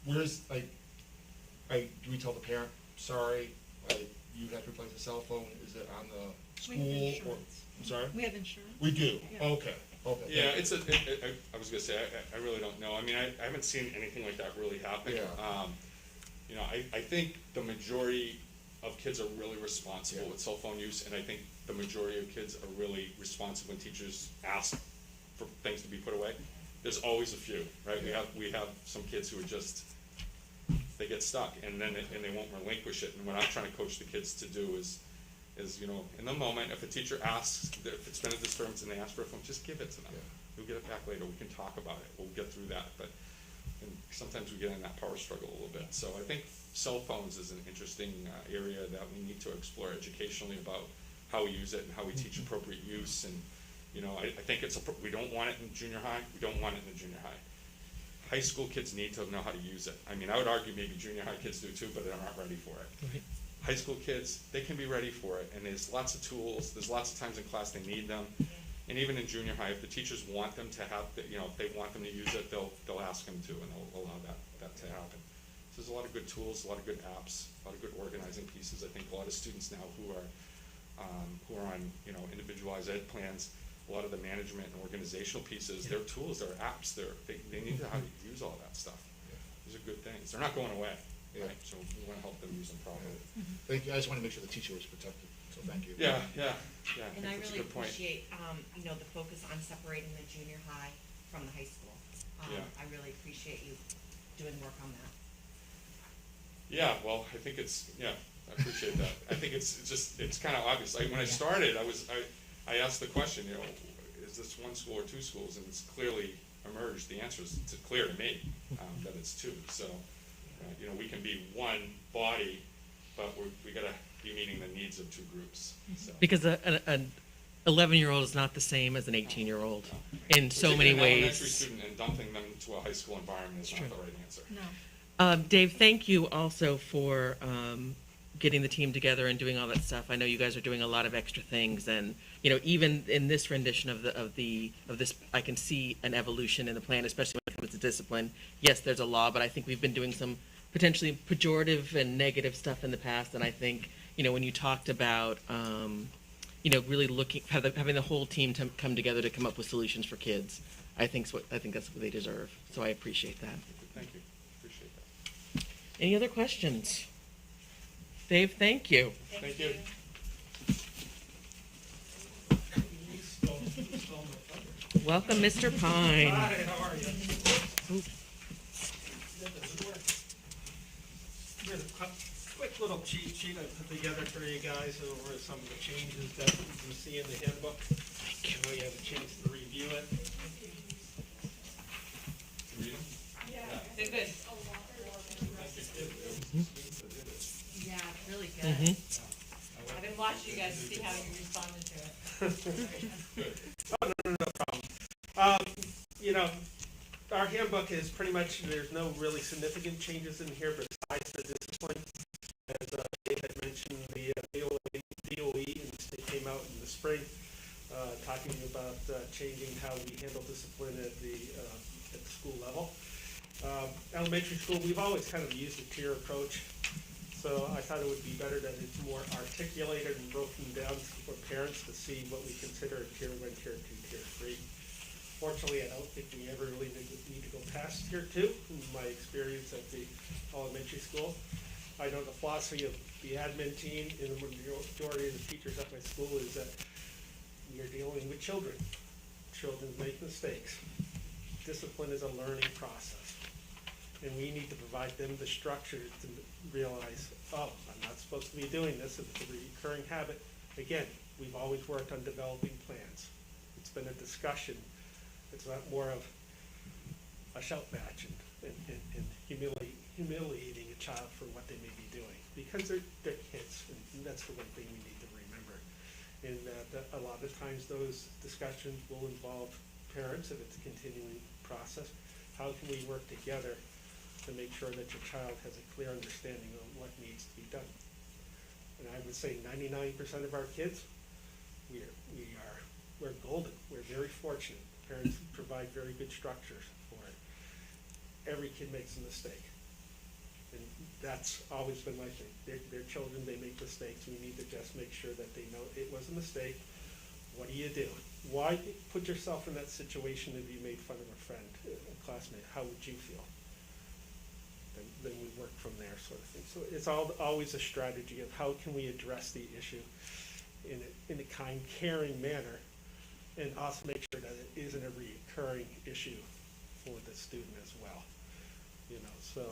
Speaker 8: where's do we tell the parent, sorry, like you have to replace the cell phone? Is it on the school?
Speaker 4: We have
Speaker 8: or
Speaker 4: insurance.
Speaker 8: I'm sorry?
Speaker 4: We have insurance.
Speaker 8: We do.
Speaker 4: Yeah.
Speaker 8: Okay.
Speaker 7: Yeah, I was gonna say I really don't know. I mean, I haven't seen anything like that really happen.
Speaker 8: Yeah.
Speaker 7: You know, I think the majority of kids are really responsible
Speaker 8: Yeah.
Speaker 7: with cell phone use, and I think the majority of kids are really responsive when teachers ask for things to be put away. There's always a few, right? We have some kids who are just, they get stuck, and they won't relinquish it. And what I'm trying to coach the kids to do is, you know, in the moment, if a teacher asks, if it's been a disturbance and they ask for a phone, just give it to them.
Speaker 8: Yeah.
Speaker 7: We'll get it back later. We can talk about it. We'll get through that. But and sometimes we get in that power struggle a little bit. So I think cell phones is an interesting area that we need to explore educationally about how we use it and how we teach appropriate use. And you know, I think we don't want it in junior high. We don't want it in the junior high. High school kids need to know how to use it. I mean, I would argue maybe junior high kids do too, but they're not ready for it.
Speaker 1: Right.
Speaker 7: High school kids, they can be ready for it, and there's lots of tools. There's lots of times in class they need them. And even in junior high, if the teachers want them to have, you know, if they want them to use it, they'll ask them to, and they'll allow that to happen. So there's a lot of good tools, a lot of good apps, a lot of good organizing pieces. I think a lot of students now who are on, you know, individualized ed plans, a lot of the management and organizational pieces, their tools, their apps, they need to know how to use all that stuff. These are good things. They're not going away, right? So we want to help them use them properly.
Speaker 8: Thank you. I just want to make sure the teacher was protected, so thank you.
Speaker 7: Yeah.
Speaker 3: And I
Speaker 7: think that's a
Speaker 3: really
Speaker 7: good point.
Speaker 3: appreciate, you know, the focus on separating the junior high from the high school.
Speaker 7: Yeah.
Speaker 3: I really appreciate you doing work on that.
Speaker 7: Yeah, well, I think I appreciate that. I think it's kind of obvious. Like, when I started, I asked the question, you know, is this one school or two schools? And it's clearly emerged. The answer is clear to me, that it's two. So, you know, we can be one body, but we gotta be meeting the needs of two groups, so.
Speaker 1: Because an 11-year-old is not the same as an 18-year-old in so
Speaker 7: Taking
Speaker 1: many
Speaker 7: an elementary
Speaker 1: ways.
Speaker 7: student and dumping them to a high school environment is not the right answer.
Speaker 4: No.
Speaker 1: Dave, thank you also for getting the team together and doing all that stuff. I know you guys are doing a lot of extra things, and you know, even in this rendition of this, I can see an evolution in the plan, especially when it comes to discipline. Yes, there's a law, but I think we've been doing some potentially pejorative and negative stuff in the past, and I think, you know, when you talked about you know, really having the whole team to come together to come up with solutions for kids, I think that's what they deserve. So I appreciate that.
Speaker 7: Thank you, appreciate that.
Speaker 1: Any other questions? Dave, thank you.
Speaker 7: Thank you.
Speaker 1: Welcome, Mr. Pine.
Speaker 9: Hi, how are you?
Speaker 1: Ooh.
Speaker 9: Here's a quick little cheat sheet I put together for you guys over some of the changes that you can see in the handbook. I know you have a chance to review it.
Speaker 7: Read 'em?
Speaker 3: They're good. Yeah, it's really good.
Speaker 1: Mhm.
Speaker 3: I've been watching you guys to see how you responded to it.
Speaker 9: No problem. You know, our handbook is pretty much, there's no really significant changes in here besides the discipline. As Dave had mentioned, the DOE and they came out in the spring, talking about changing how we handle discipline at the school level. Elementary school, we've always kind of used a tier approach, so I thought it would be better that it's more articulated and broken down for parents to see what we consider a tier 1, tier 2, tier 3. Fortunately, I don't think we ever really need to go past tier 2, in my experience at the elementary school. I know the philosophy of the admin team and the majority of the teachers at my school is that we are dealing with children. Children make mistakes. Discipline is a learning process. And we need to provide them the structure to realize, oh, I'm not supposed to be doing this. If it's a recurring habit, again, we've always worked on developing plans. It's been a discussion. It's not more of a shout match and humiliating a child for what they may be doing, because they're kids, and that's the one thing we need to remember. And that a lot of times those discussions will involve parents if it's a continuing process. How can we work together to make sure that your child has a clear understanding of what needs to be done? And I would say 99% of our kids, we're golden. We're very fortunate. Parents provide very good structures for it. Every kid makes a mistake. And that's always been my thing. They're children, they make mistakes. We need to just make sure that they know it was a mistake. What do you do? Why put yourself in that situation if you made fun of a friend, a classmate? How would you feel? then we work from there, sort of thing. So it's always a strategy of how can we address the issue in a kind, caring manner, and also make sure that it isn't a recurring issue for the student as well. So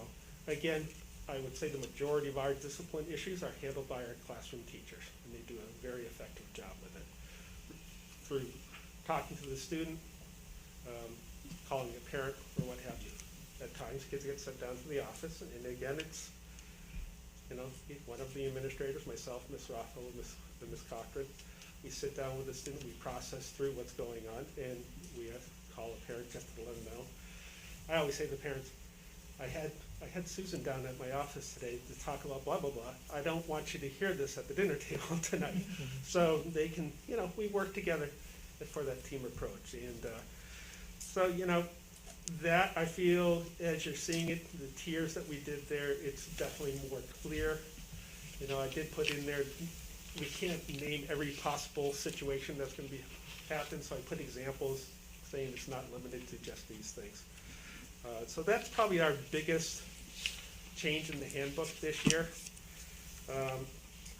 Speaker 9: again, I would say the majority of our discipline issues are handled by our classroom teachers, and they do a very effective job with it. Through talking to the student, calling a parent, or what have you. At times, kids get sent down to the office, and again, it's, one of the administrators, myself, Ms. Rothel, and Ms. Cochran, we sit down with the student, we process through what's going on, and we call a parent just to let them know. I always say to the parents, I had Susan down at my office today to talk about blah, blah, blah. I don't want you to hear this at the dinner table tonight. So they can, we work together for that team approach. And so, that I feel, as you're seeing it, the tiers that we did there, it's definitely more clear. I did put in there, we can't name every possible situation that's going to be happen, so I put examples saying it's not limited to just these things. So that's probably our biggest change in the handbook this year.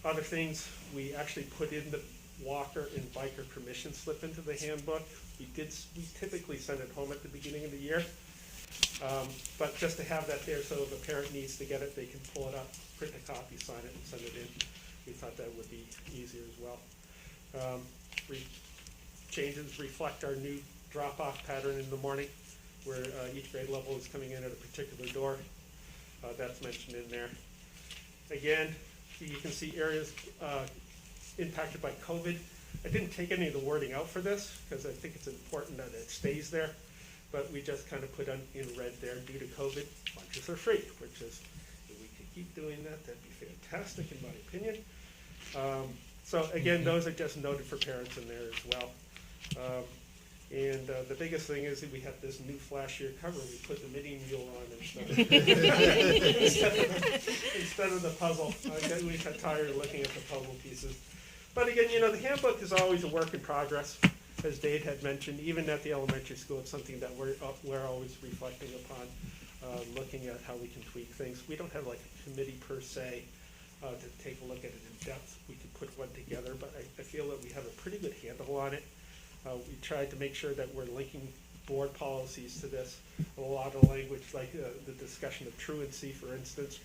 Speaker 9: Other things, we actually put in the walker and biker permission slip into the handbook. We typically send it home at the beginning of the year. But just to have that there, so if a parent needs to get it, they can pull it up, print a copy, sign it, and send it in. We thought that would be easier as well. Changes reflect our new drop-off pattern in the morning, where each grade level is coming in at a particular door. That's mentioned in there. Again, you can see areas impacted by COVID. I didn't take any of the wording out for this because I think it's important that it stays there, but we just kind of put in red there, due to COVID, lunches are free, which is, if we could keep doing that, that'd be fantastic in my opinion. So again, those are just noted for parents in there as well. And the biggest thing is that we have this new flashier cover. We put the knitting mule on instead of the puzzle. We got tired of looking at the puzzle pieces. But again, the handbook is always a work in progress, as Dave had mentioned. Even at the elementary school, it's something that we're always reflecting upon, looking at how we can tweak things. We don't have like a committee per se to take a look at it in depth. We could put one together, but I feel that we have a pretty good handle on it. We tried to make sure that we're linking board policies to this. A lot of language, like the discussion of truancy, for instance,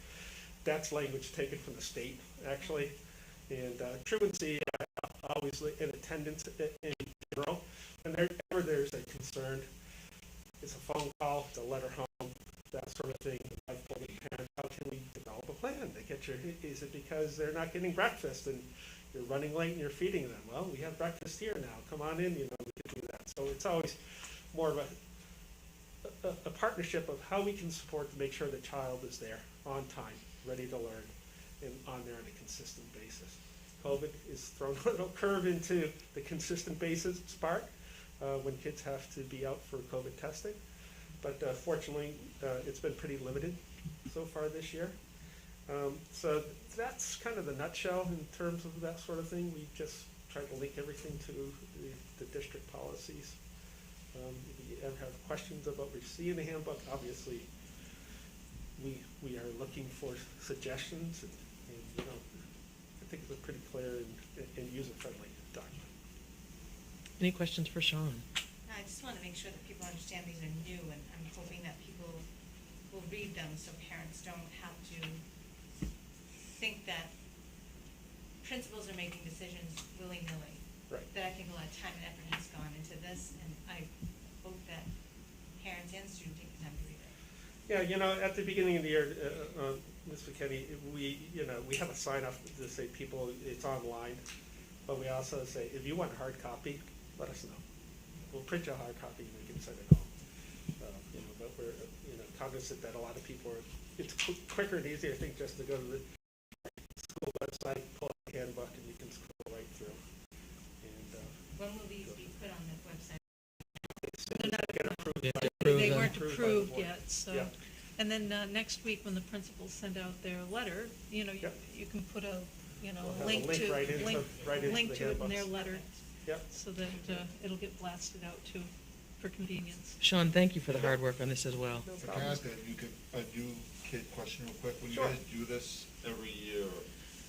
Speaker 9: that's language taken from the state, actually. And truancy, obviously, in attendance in general, whenever there's a concern, it's a phone call, it's a letter home, that sort of thing. I've told the parents, how can we develop a plan to get is it because they're not getting breakfast and you're running late and you're feeding them? Well, we have breakfast here now. Come on in, we can do that. So it's always more of a partnership of how we can support to make sure the child is there on time, ready to learn, and on there on a consistent basis. COVID is thrown a little curve into the consistent basis part when kids have to be out for COVID testing. But fortunately, it's been pretty limited so far this year. So that's kind of the nutshell in terms of that sort of thing. We just try to link everything to the district policies. If you ever have questions about what we see in the handbook, obviously we are looking for suggestions, and I think it's a pretty clear and user-friendly document.
Speaker 1: Any questions for Sean?
Speaker 6: I just want to make sure that people understand these are new, and I'm hoping that people will read them so parents don't have to think that principals are making decisions willy-nilly.
Speaker 9: Right.
Speaker 6: That I think a lot of time and effort has gone into this, and I hope that parents and students take the time to read it.
Speaker 9: Yeah, at the beginning of the year, Ms. McKinney, we have a sign-off to say people, it's online, but we also say, if you want a hard copy, let us know. We'll print you a hard copy and we can send it home. But we're cognizant that a lot of people it's quicker and easier, I think, just to go to the school website, pull out the handbook, and you can scroll right through. And
Speaker 6: When will these be put on the website?
Speaker 4: They weren't approved yet, so.
Speaker 9: Yeah.
Speaker 4: And then next week, when the principals send out their letter, you can put a,
Speaker 9: We'll have a
Speaker 4: link
Speaker 9: link
Speaker 4: to,
Speaker 9: right into
Speaker 4: link
Speaker 9: the
Speaker 4: to it in their
Speaker 9: handbooks.
Speaker 4: letter,
Speaker 9: Yep.
Speaker 4: so that it'll get blasted out too. for convenience.
Speaker 1: Sean, thank you for the hard work on this as well.
Speaker 9: No
Speaker 8: Can I
Speaker 9: problem.
Speaker 8: ask a new kid question real quick? When you
Speaker 9: Sure.
Speaker 8: guys do this every year,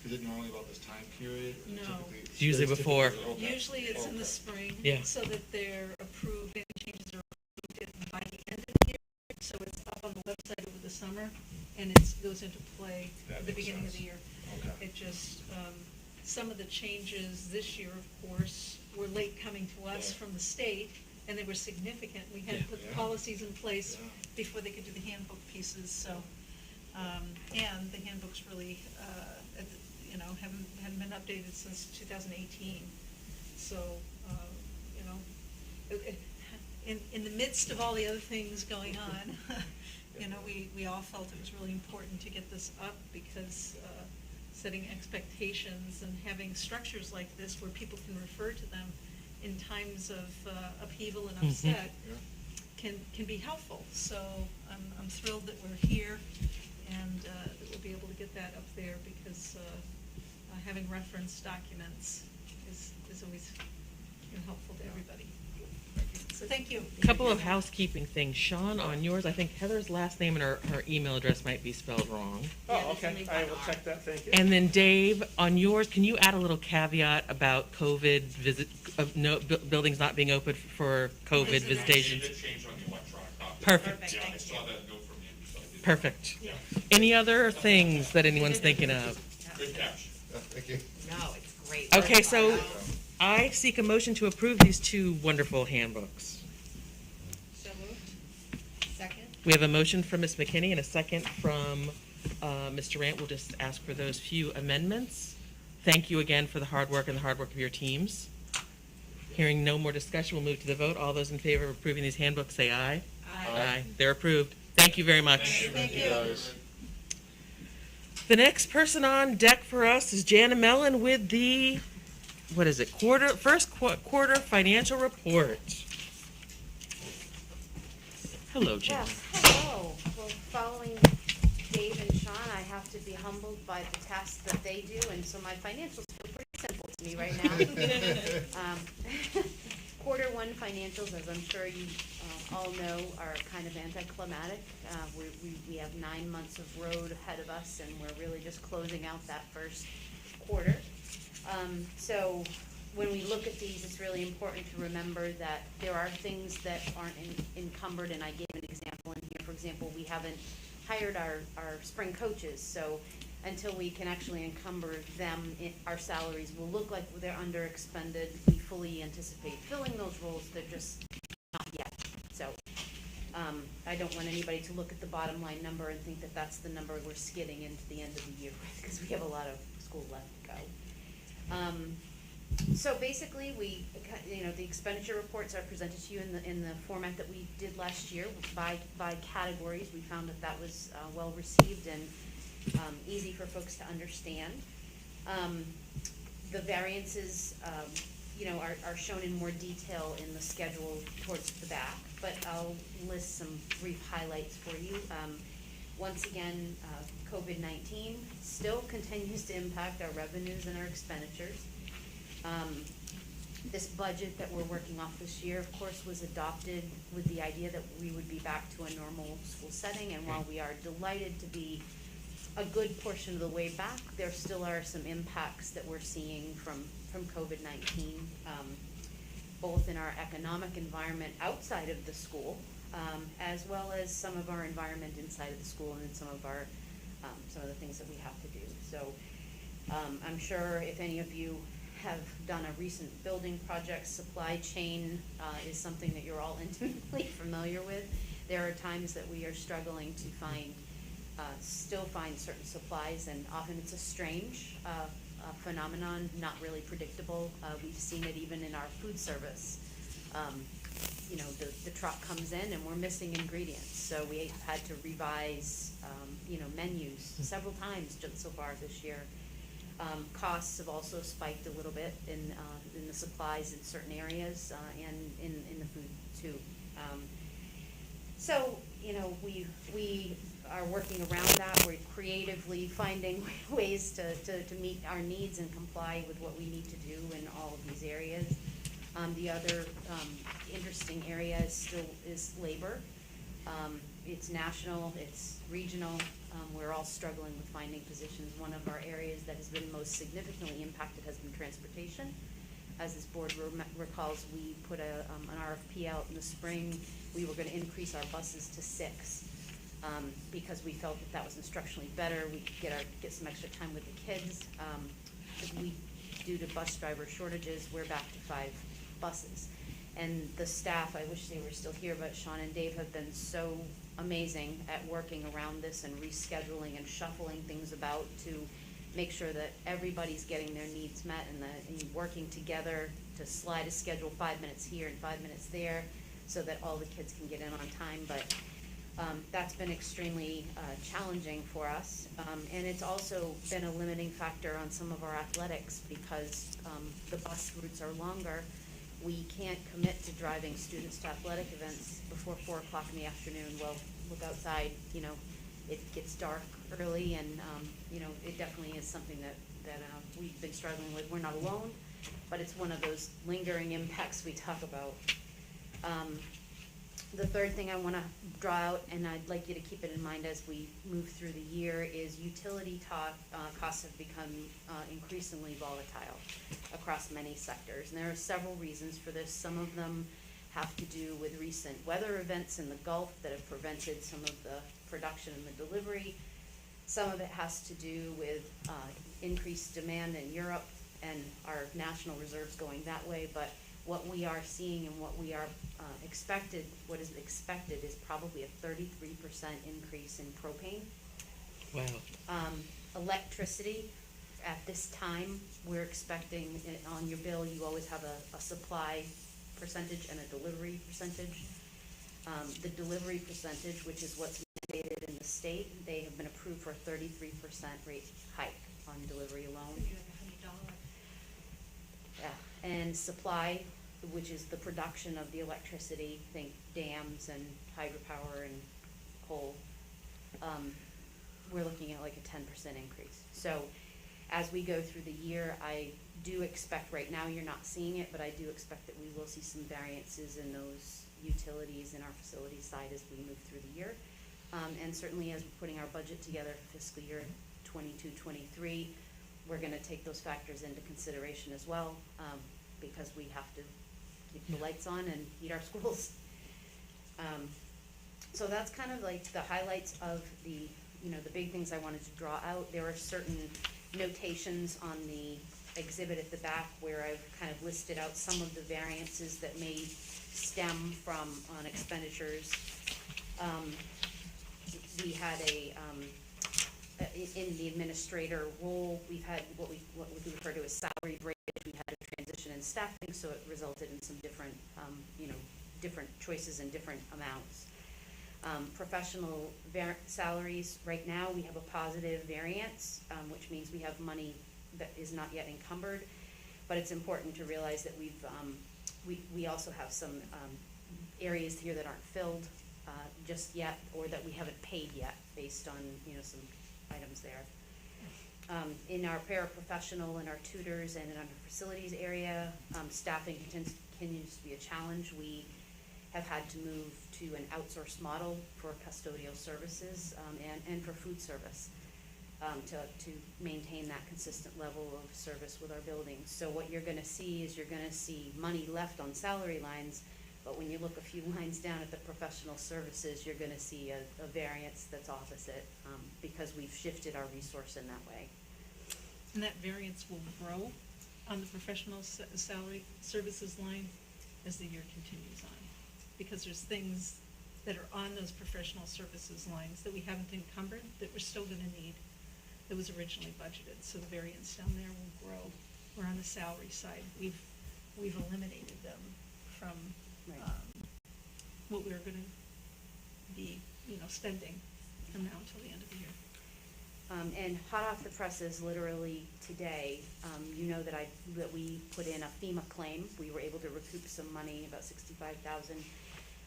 Speaker 8: is it normally about this time period?
Speaker 4: No.
Speaker 8: Typically-
Speaker 1: It's usually before.
Speaker 8: Okay.
Speaker 4: Usually it's in the
Speaker 8: Okay.
Speaker 4: spring.
Speaker 1: Yeah.
Speaker 4: So that they're approved, and changes are approved by the end of the year. So it's up on the website over the summer, and it goes into play
Speaker 8: That
Speaker 4: at the
Speaker 8: makes
Speaker 4: beginning of
Speaker 8: sense.
Speaker 4: the year.
Speaker 8: Okay.
Speaker 4: It just, some of the changes this year, of course, were late coming to us
Speaker 8: Yeah.
Speaker 4: from the state, and they were significant. We had
Speaker 1: Yeah.
Speaker 4: to put the
Speaker 8: Yeah.
Speaker 4: policies in place
Speaker 8: Yeah.
Speaker 4: before they could do the handbook pieces, so, and the handbooks really, hadn't been updated since 2018. So, in the midst of all the other things going on, we all felt it was really important to get this up because setting expectations and having structures like this where people can refer to them in times of upheaval and upset
Speaker 8: Yeah.
Speaker 4: can be helpful. So I'm thrilled that we're here and that we'll be able to get that up there because having reference documents is always helpful to everybody. So thank you.
Speaker 1: Couple of housekeeping things. Sean, on yours, I think Heather's last name and her email address might be spelled wrong.
Speaker 9: Oh, okay, I will check that, thank you.
Speaker 1: And then Dave, on yours, can you add a little caveat about COVID buildings not being open for COVID visitations?
Speaker 7: It changed on the electronic copy.
Speaker 1: Perfect.
Speaker 7: Yeah, I saw that note from Andy, so I did.
Speaker 1: Perfect.
Speaker 7: Yeah.
Speaker 1: Any other things that anyone's thinking of?
Speaker 7: Good catch.
Speaker 8: Thank you.
Speaker 3: No, it's great.
Speaker 1: Okay, so I seek a motion to approve these two wonderful handbooks.
Speaker 3: So moved. Second?
Speaker 1: We have a motion from Ms. McKinney and a second from Ms. Durant. We'll just ask for those few amendments. Thank you again for the hard work and the hard work of your teams. Hearing no more discussion, we'll move to the vote. All those in favor of approving these handbooks, say aye. Aye. They're approved. Thank you very much.
Speaker 8: Thank you, guys.
Speaker 1: The next person on deck for us is Jana Mellon with the, what is it, first quarter financial report. Hello, Jana.
Speaker 5: Yes, hello. Well, following Dave and Sean, I have to be humbled by the tasks that they do, and so my financials feel pretty simple to me right now. Quarter one financials, as I'm sure you all know, are kind of anticlimactic. We have 9 months of road ahead of us, and we're really just closing out that first quarter. So when we look at these, it's really important to remember that there are things that aren't encumbered, and I gave an example in here. For example, we haven't hired our spring coaches, so until we can actually encumber them, our salaries will look like they're under expended. We fully anticipate filling those roles, they're just not yet. So I don't want anybody to look at the bottom line number and think that that's the number we're skidding into the end of the year with, because we have a lot of school left to go. So basically, the expenditure reports are presented to you in the format that we did last year by categories. We found that was well received and easy for folks to understand. The variances, are shown in more detail in the schedule towards the back, but I'll list some brief highlights for you. Once again, COVID-19 still continues to impact our revenues and our expenditures. This budget that we're working off this year, of course, was adopted with the idea that we would be back to a normal school setting, and while we are delighted to be a good portion of the way back, there still are some impacts that we're seeing from COVID-19, both in our economic environment outside of the school, as well as some of our environment inside of the school and some of the things that we have to do. So I'm sure if any of you have done a recent building project, supply chain is something that you're all intimately familiar with. There are times that we are struggling to still find certain supplies, and often it's a strange phenomenon, not really predictable. We've seen it even in our food service. The truck comes in and we're missing ingredients, so we had to revise, menus several times just so far this year. Costs have also spiked a little bit in the supplies in certain areas and in the food too. So we are working around that. We're creatively finding ways to meet our needs and comply with what we need to do in all of these areas. The other interesting area is labor. It's national, it's regional. We're all struggling with finding positions. One of our areas that has been most significantly impacted has been transportation. As this board recalls, we put an RFP out in the spring. We were going to increase our buses to 6 because we felt that was instructionally better. We could get some extra time with the kids. Due to bus driver shortages, we're back to 5 buses. And the staff, I wish they were still here, but Sean and Dave have been so amazing at working around this and rescheduling and shuffling things about to make sure that everybody's getting their needs met and working together to slide a schedule 5 minutes here and 5 minutes there so that all the kids can get in on time. But that's been extremely challenging for us. And it's also been a limiting factor on some of our athletics because the bus routes are longer. We can't commit to driving students to athletic events before 4 o'clock in the afternoon. Well, look outside, it gets dark early, and it definitely is something that we've been struggling with. We're not alone, but it's one of those lingering impacts we talk about. The third thing I want to draw out, and I'd like you to keep it in mind as we move through the year, is utility costs have become increasingly volatile across many sectors. And there are several reasons for this. Some of them have to do with recent weather events in the Gulf that have prevented some of the production and the delivery. Some of it has to do with increased demand in Europe and our national reserves going that way. But what we are seeing and what we are what is expected is probably a 33% increase in propane.
Speaker 1: Wow.
Speaker 5: Electricity, at this time, we're expecting on your bill, you always have a supply percentage and a delivery percentage. The delivery percentage, which is what's mandated in the state, they have been approved for a 33% rate hike on delivery alone. Yeah, and supply, which is the production of the electricity, think dams and hydropower and coal, we're looking at like a 10% increase. So as we go through the year, I do expect, right now you're not seeing it, but I do expect that we will see some variances in those utilities in our facility side as we move through the year. And certainly as we're putting our budget together for fiscal year 22-23, we're going to take those factors into consideration as well, because we have to keep the lights on and heat our schools. So that's kind of like the highlights of the big things I wanted to draw out. There are certain notations on the exhibit at the back where I've kind of listed out some of the variances that may stem from on expenditures. We had in the administrator role, we've had what we refer to as salary breakage. We had a transition in staffing, so it resulted in some different, different choices and different amounts. Professional salaries, right now we have a positive variance, which means we have money that is not yet encumbered, but it's important to realize that we also have some areas here that aren't filled just yet, or that we haven't paid yet based on some items there. In our paraprofessional and our tutors and in our facilities area, staffing continues to be a challenge. We have had to move to an outsourced model for custodial services and for food service to maintain that consistent level of service with our buildings. So what you're going to see is you're going to see money left on salary lines, but when you look a few lines down at the professional services, you're going to see a variance that's opposite because we've shifted our resource in that way.
Speaker 4: And that variance will grow on the professional salary services line as the year continues on. Because there's things that are on those professional services lines that we haven't encumbered that we're still going to need that was originally budgeted. So the variance down there will grow. We're on the salary side. We've eliminated them from what we were going to be spending from now until the end of the year.
Speaker 5: And hot off the presses, literally today, that we put in a FEMA claim. We were able to recoup some money, about $65,000.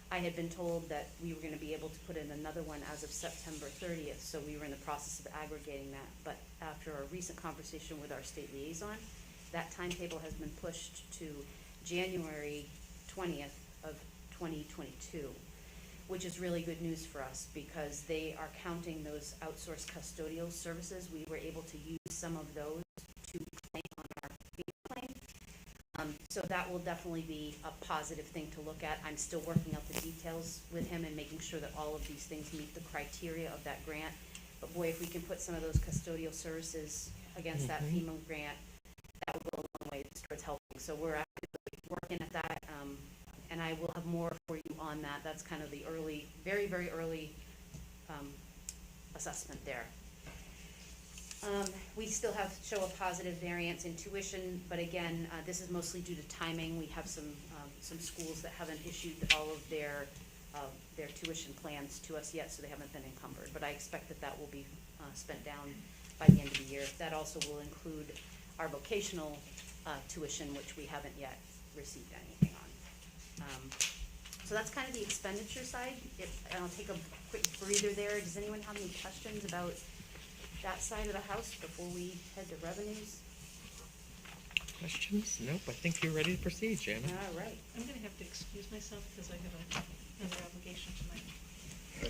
Speaker 5: I had been told that we were going to be able to put in another one as of September 30th, so we were in the process of aggregating that. But after a recent conversation with our state liaison, that timetable has been pushed to January 20th of 2022, which is really good news for us because they are counting those outsourced custodial services. We were able to use some of those to claim on our FEMA claim. So that will definitely be a positive thing to look at. I'm still working out the details with him and making sure that all of these things meet the criteria of that grant. But boy, if we can put some of those custodial services against that FEMA grant, that will go a long way towards helping. So we're actively working at that, and I will have more for you on that. That's kind of the early, very, very early assessment there. We still show a positive variance in tuition, but again, this is mostly due to timing. We have some schools that haven't issued all of their tuition plans to us yet, so they haven't been encumbered. But I expect that will be spent down by the end of the year. That also will include our vocational tuition, which we haven't yet received anything on. So that's kind of the expenditure side. And I'll take a quick breather there. Does anyone have any questions about that side of the house before we head to revenues?
Speaker 1: Questions? Nope, I think you're ready to proceed, Janet.
Speaker 5: All right.
Speaker 4: I'm gonna have to excuse myself because I have another obligation tonight.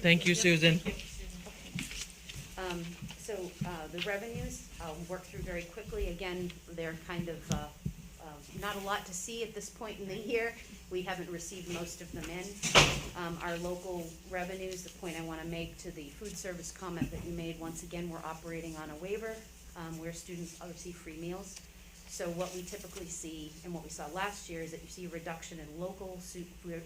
Speaker 1: Thank you, Susan.
Speaker 4: Thank you, Susan.
Speaker 5: So the revenues, I'll work through very quickly. Again, they're kind of not a lot to see at this point in the year. We haven't received most of them in. Our local revenues, the point I want to make to the food service comment that you made, once again, we're operating on a waiver where students receive free meals. So what we typically see, and what we saw last year, is that you see a reduction in local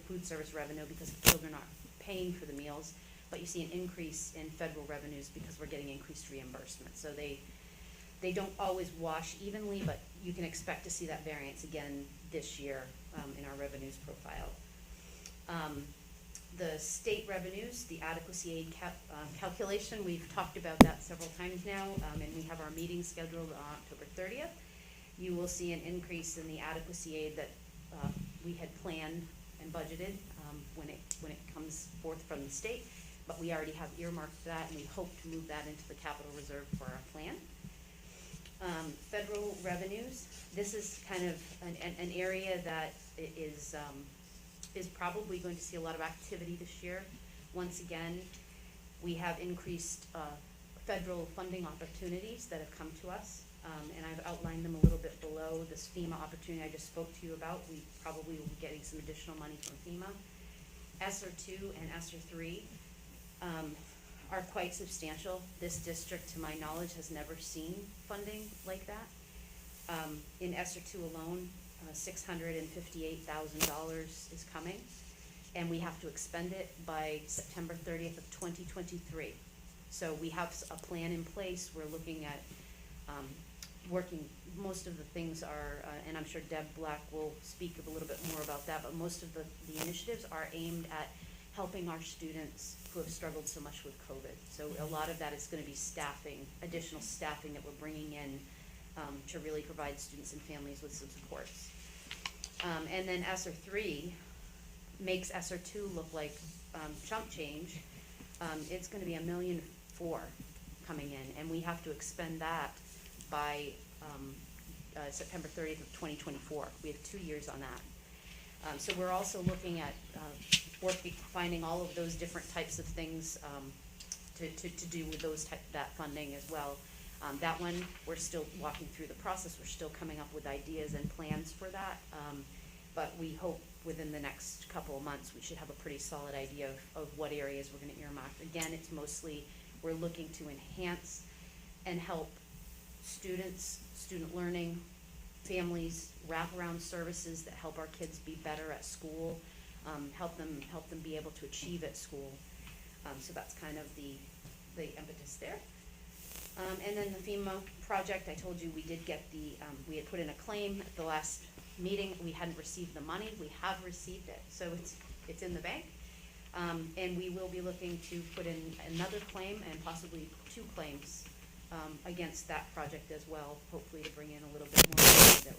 Speaker 5: food service revenue because the children aren't paying for the meals, but you see an increase in federal revenues because we're getting increased reimbursement. So they don't always wash evenly, but you can expect to see that variance again this year in our revenues profile. The state revenues, the adequacy aid calculation, we've talked about that several times now, and we have our meeting scheduled on October 30th. You will see an increase in the adequacy aid that we had planned and budgeted when it comes forth from the state, but we already have earmarked that, and we hope to move that into the capital reserve for our plan. Federal revenues, this is kind of an area that is probably going to see a lot of activity this year. Once again, we have increased federal funding opportunities that have come to us, and I've outlined them a little bit below. This FEMA opportunity I just spoke to you about, we probably will be getting some additional money from FEMA. ESSER 2 and ESSER 3 are quite substantial. This district, to my knowledge, has never seen funding like that. In ESSER 2 alone, $658,000 is coming, and we have to expend it by September 30th of 2023. So we have a plan in place. We're looking at working, most of the things are, and I'm sure Deb Black will speak a little bit more about that, but most of the initiatives are aimed at helping our students who have struggled so much with COVID. So a lot of that is going to be staffing, additional staffing that we're bringing in to really provide students and families with some supports. And then ESSER 3 makes ESSER 2 look like chump change. It's going to be $1.4 million coming in, and we have to expend that by September 30th of 2024. We have 2 years on that. So we're also looking at finding all of those different types of things to do with that funding as well. That one, we're still walking through the process. We're still coming up with ideas and plans for that. But we hope within the next couple of months we should have a pretty solid idea of what areas we're going to earmark. Again, it's mostly we're looking to enhance and help students, student learning, families, wraparound services that help our kids be better at school, help them be able to achieve at school. So that's kind of the impetus there. And then the FEMA project, I told you we did get we had put in a claim at the last meeting. We hadn't received the money. We have received it, so it's in the bank. And we will be looking to put in another claim and possibly 2 claims against that project as well, hopefully to bring in a little bit more money that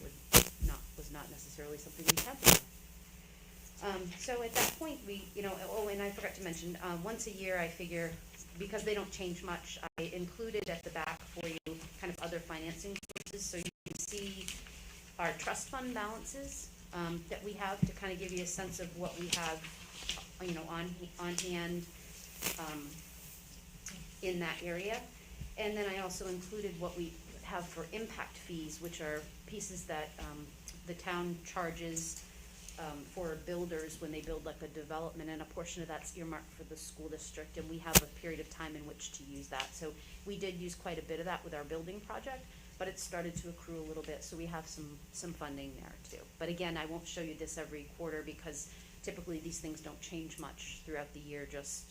Speaker 5: was not necessarily something we had to do. So at that point, and I forgot to mention, once a year I figure, because they don't change much, I included at the back for you kind of other financing sources, so you can see our trust fund balances that we have to kind of give you a sense of what we have, you know, on hand, in that area. And then I also included what we have for impact fees, which are pieces that, the town charges, for builders when they build like a development, and a portion of that's earmarked for the school district, and we have a period of time in which to use that. So we did use quite a bit of that with our building project, but it started to accrue a little bit, so we have some funding there too. But again, I won't show you this every quarter because typically these things don't change much throughout the year, just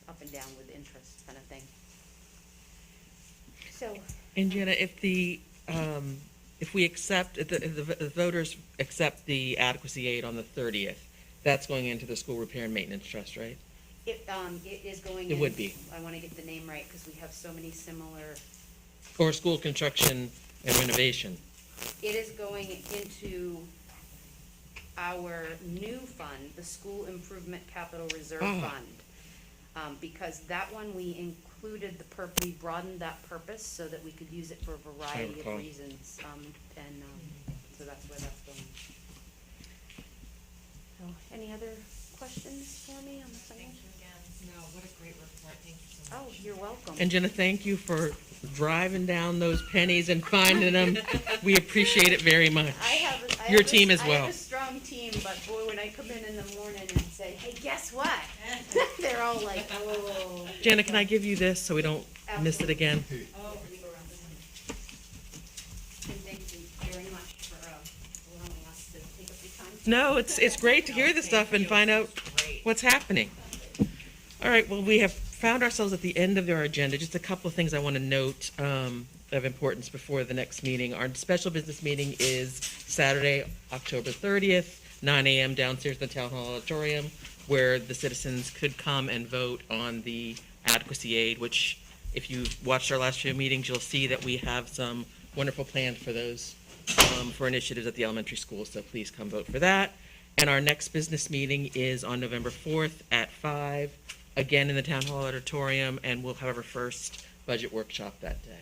Speaker 5: up and down with interest kind of thing. So,
Speaker 1: And Jenna, if we accept, if the voters accept the adequacy aid on the 30th, that's going into the school repair and maintenance trust, right?
Speaker 5: it is going
Speaker 1: It
Speaker 5: in.
Speaker 1: would be.
Speaker 5: I wanna get the name right, cause we have so many similar.
Speaker 1: Or school construction and renovation?
Speaker 5: It is going into our new fund, the School Improvement Capital Reserve
Speaker 1: Ah.
Speaker 5: Fund. Because that one, we included we broadened that purpose so that we could use it for a variety of
Speaker 1: recall.
Speaker 5: reasons. So that's where that's going. So, any other questions for me on the
Speaker 3: Thank
Speaker 5: financial?
Speaker 3: you again. No, what a great report. Thank you so much.
Speaker 5: Oh, you're welcome.
Speaker 1: And Jenna, thank you for driving down those pennies and finding them. We appreciate it very much. Your team as
Speaker 5: I
Speaker 1: well.
Speaker 5: have a strong team, but boy, when I come in the morning and say, hey, guess what? They're all like, oh.
Speaker 1: Jenna, can I give you this so we don't miss it again?
Speaker 5: Oh, and thank you very much for allowing us to take up your time.
Speaker 1: No, it's great to hear this stuff and find out what's happening. All right, well, we have found ourselves at the end of our agenda. Just a couple of things I want to note of importance before the next meeting. Our special business meeting is Saturday, October 30th, 9 a.m. downstairs in the Town Hall Auditorium, where the citizens could come and vote on the adequacy aid, which if you've watched our last few meetings, you'll see that we have some wonderful plans for those, for initiatives at the elementary school, so please come vote for that. And our next business meeting is on November 4th at 5, again in the Town Hall Auditorium, and we'll have our first budget workshop that day.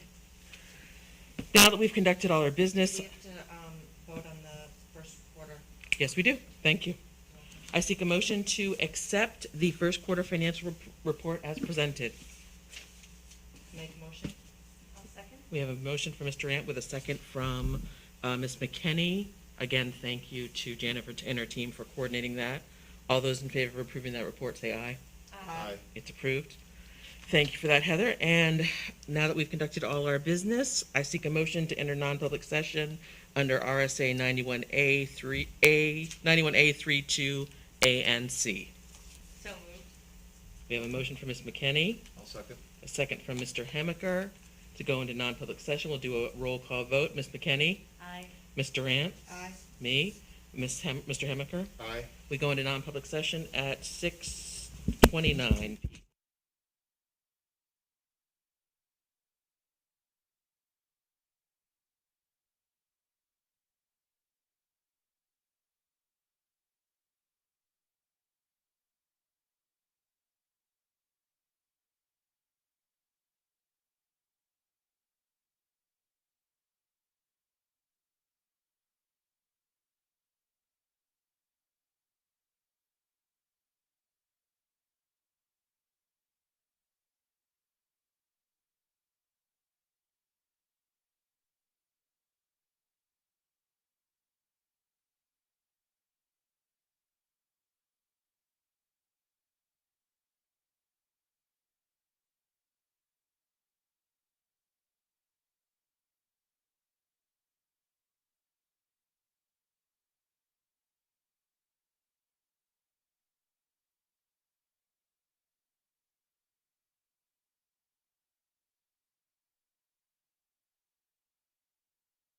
Speaker 1: Now that we've conducted all our business,
Speaker 3: We have to vote on the first quarter.
Speaker 1: yes, we do. Thank you. I seek a motion to accept the first quarter financial report as presented.
Speaker 3: Make a motion.
Speaker 5: I'll second.
Speaker 1: We have a motion from Mr. Ant with a second from Ms. McKinney. Again, thank you to Jennifer and her team for coordinating that. All those in favor of approving that report, say aye.
Speaker 8: Aye.
Speaker 1: It's approved. Thank you for that, Heather. And now that we've conducted all our business, I seek a motion to enter non-public session under RSA 91A32A and C.
Speaker 3: So moved.
Speaker 1: We have a motion from Ms. McKinney,
Speaker 8: I'll second.
Speaker 1: a second from Mr. Hemaker to go into non-public session. We'll do a roll call vote. Ms. McKinney,
Speaker 3: Aye.
Speaker 1: Ms. Durant,
Speaker 3: Aye.
Speaker 1: me, Mr. Hemaker.
Speaker 8: Aye.
Speaker 1: We go into non-public session at 6:29 p.m.